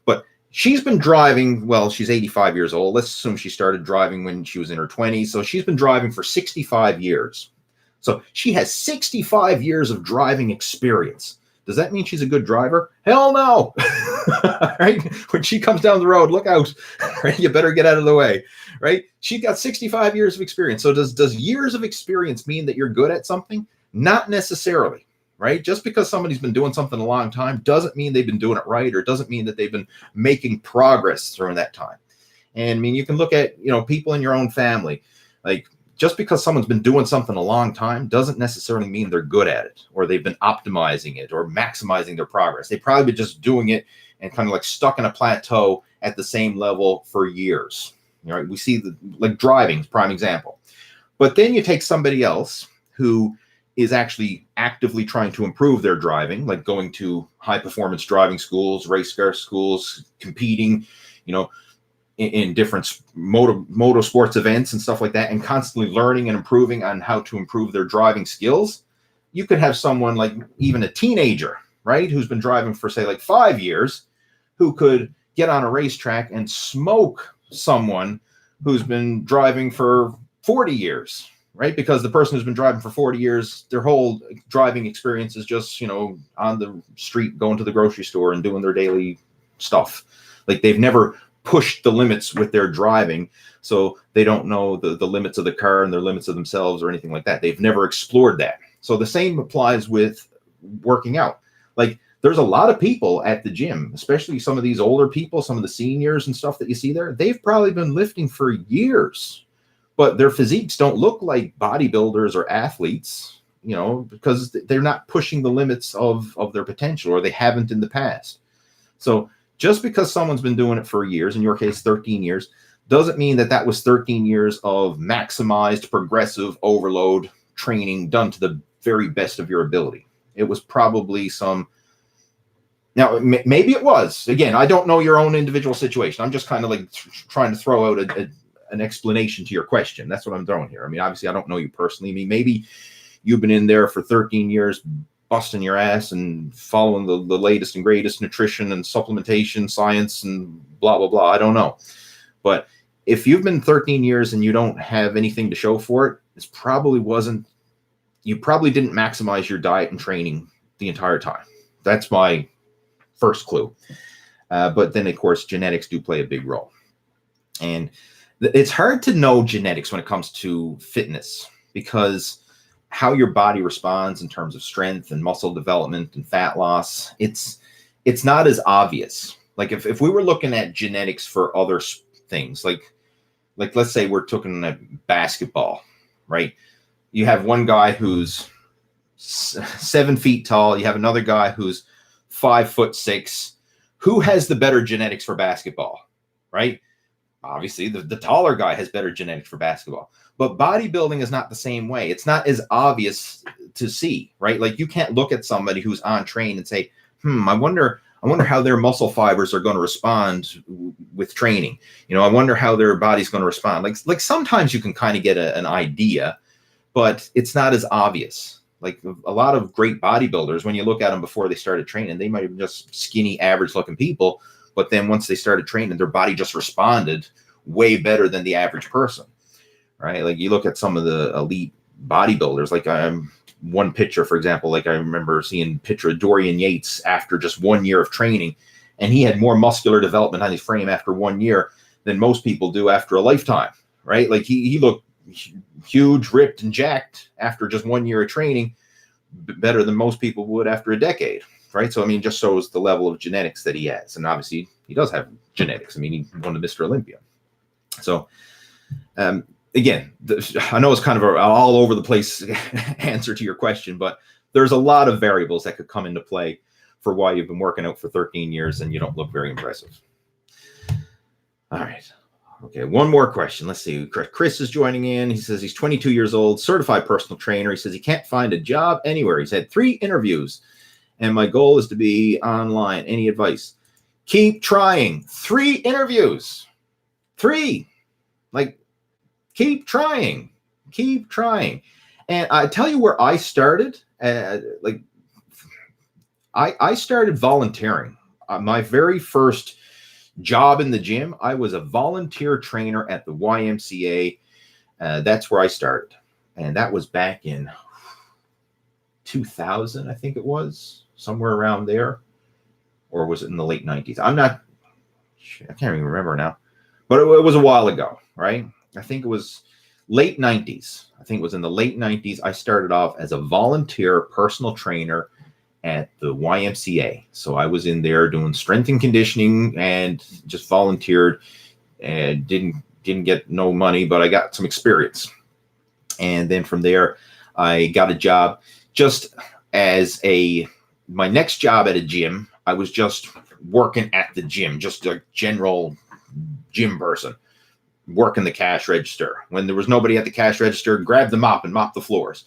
But she's been driving. Well, she's 85 years old. Let's assume she started driving when she was in her 20s. So she's been driving for 65 years. So she has 65 years of driving experience. Does that mean she's a good driver? Hell no. Right? When she comes down the road, look out. Right? You better get out of the way. Right? She got 65 years of experience. So does years of experience mean that you're good at something? Not necessarily. Right? Just because somebody's been doing something a long time doesn't mean they've been doing it right, or doesn't mean that they've been making progress during that time. And I mean, you can look at, people in your own family. Like, just because someone's been doing something a long time doesn't necessarily mean they're good at it, or they've been optimizing it or maximizing their progress. They've probably been just doing it and kind of like stuck in a plateau at the same level for years. Right? We see like driving is prime example. But then you take somebody else who is actually actively trying to improve their driving, like going to high performance driving schools, race car schools, competing, in different motorsports events and stuff like that, and constantly learning and improving on how to improve their driving skills. You could have someone like even a teenager, right, who's been driving for say like 5 years, who could get on a racetrack and smoke someone who's been driving for 40 years, right? Because the person who's been driving for 40 years, their whole driving experience is just, on the street, going to the grocery store and doing their daily stuff. Like they've never pushed the limits with their driving, so they don't know the limits of the car and their limits of themselves or anything like that. They've never explored that. So the same applies with working out. Like there's a lot of people at the gym, especially some of these older people, some of the seniors and stuff that you see there. They've probably been lifting for years, but their physiques don't look like bodybuilders or athletes, because they're not pushing the limits of their potential, or they haven't in the past. So just because someone's been doing it for years, in your case 13 years, doesn't mean that was 13 years of maximized progressive overload training done to the very best of your ability. It was probably now maybe it was. Again, I don't know your own individual situation. I'm just kind of like trying to throw out an explanation to your question. That's what I'm throwing here. I mean, obviously I don't know you personally. I mean, maybe you've been in there for 13 years busting your ass and following the latest and greatest nutrition and supplementation science and blah, blah, blah. I don't know. But if you've been 13 years and you don't have anything to show for it, you probably didn't maximize your diet and training the entire time. That's my first clue. But then, of course, genetics do play a big role. And it's hard to know genetics when it comes to fitness, because how your body responds in terms of strength and muscle development and fat loss, it's not as obvious. Like if we were looking at genetics for other things, like let's say we're looking at basketball, right? You have one guy who's 7 feet tall. You have another guy who's 5'6". Who has the better genetics for basketball, right? Obviously, the taller guy has better genetics for basketball. But bodybuilding is not the same way. It's not as obvious to see, right? Like you can't look at somebody who's on train and say, I wonder how their muscle fibers are going to respond with training. I wonder how their body's going to respond. Like sometimes you can kind of get an idea, but it's not as obvious. Like a lot of great bodybuilders, when you look at them before they started training, they might have been just skinny, average looking people. But then once they started training, their body just responded way better than the average person, right? Like you look at some of the elite bodybuilders, like one picture, for example, like I remember seeing a picture of Dorian Yates after just 1 year of training, and he had more muscular development on his frame after 1 year than most people do after a lifetime, right? Like he looked huge, ripped, and jacked after just 1 year of training, better than most people would after a decade. Right. So, I mean, just shows the level of genetics that he has. And obviously he does have genetics. I mean, he won the Mr. Olympia. So again, I know it's kind of an all over the place answer to your question, but there's a lot of variables that could come into play for why you've been working out for 13 years and you don't look very impressive. All right. Okay, one more question. Let's see. Chris is joining in. He says he's 22 years old, certified personal trainer. He says he can't find a job anywhere. He's had 3 interviews, and my goal is to be online. Any advice? Keep trying. 3 interviews. 3. Like, keep trying. Keep trying. And I tell you where I started. I started volunteering. My very first job in the gym, I was a volunteer trainer at the YMCA. That's where I started. And that was back in 2000, I think it was, somewhere around there. Or was it in the late 90s? I can't even remember now. But it was a while ago, right? I think it was late 90s. I think it was in the late 90s. I started off as a volunteer personal trainer at the YMCA. So I was in there doing strength and conditioning and just volunteered and didn't get no money, but I got some experience. And then from there, I got a job just as my next job at a gym. I was just working at the gym, just a general gym person, working the cash register. When there was nobody at the cash register, grab the mop and mop the floors,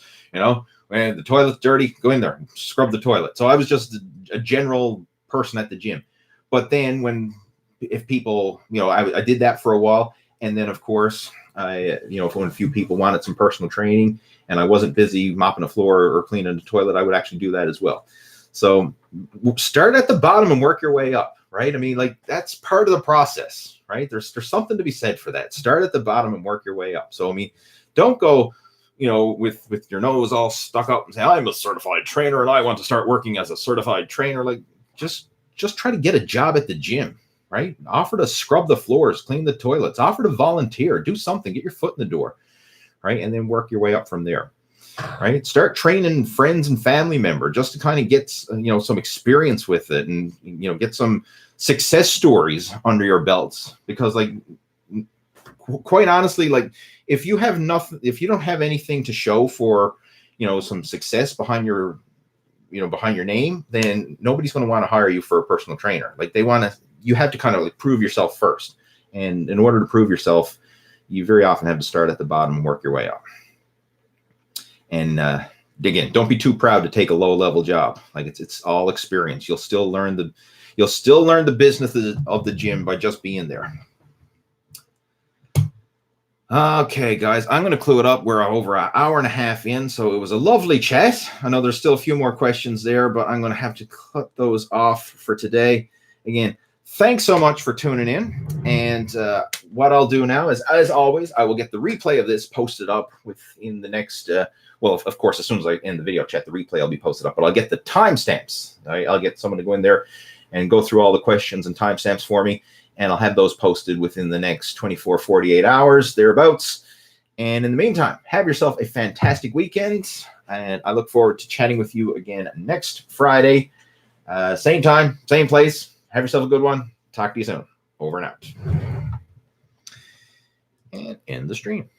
When the toilet's dirty, go in there, scrub the toilet. So I was just a general person at the gym. But then if people, I did that for a while. And then, of course, when a few people wanted some personal training and I wasn't busy mopping the floor or cleaning the toilet, I would actually do that as well. So start at the bottom and work your way up, right? I mean, like, that's part of the process, right? There's something to be said for that. Start at the bottom and work your way up. So, I mean, don't go, with your nose all stuck up and say, I'm a certified trainer and I want to start working as a certified trainer. Like, just try to get a job at the gym, right? Offer to scrub the floors, clean the toilets, offer to volunteer, do something, get your foot in the door, right? And then work your way up from there, right? Start training friends and family members just to kind of get, some experience with it and, get some success stories under your belts. Because, like, quite honestly, like, if you don't have anything to show for, some success behind your name, then nobody's going to want to hire you for a personal trainer. Like, you have to kind of like prove yourself first. And in order to prove yourself, you very often have to start at the bottom and work your way up. And again, don't be too proud to take a low-level job. Like, it's all experience. You'll still learn the business of the gym by just being there. Okay, guys, I'm going to clue it up. We're over an hour and a half in, so it was a lovely chat. I know there's still a few more questions there, but I'm going to have to cut those off for today. Again, thanks so much for tuning in. And what I'll do now is, as always, I will get the replay of this posted up within the next, of course, as soon as I end the video chat, the replay will be posted up, but I'll get the timestamps. I'll get someone to go in there and go through all the questions and timestamps for me. And I'll have those posted within the next 24, 48 hours, thereabouts. And in the meantime, have yourself a fantastic weekend. And I look forward to chatting with you again next Friday. Same time, same place. Have yourself a good one. Talk to you soon. Over and out. And end the stream.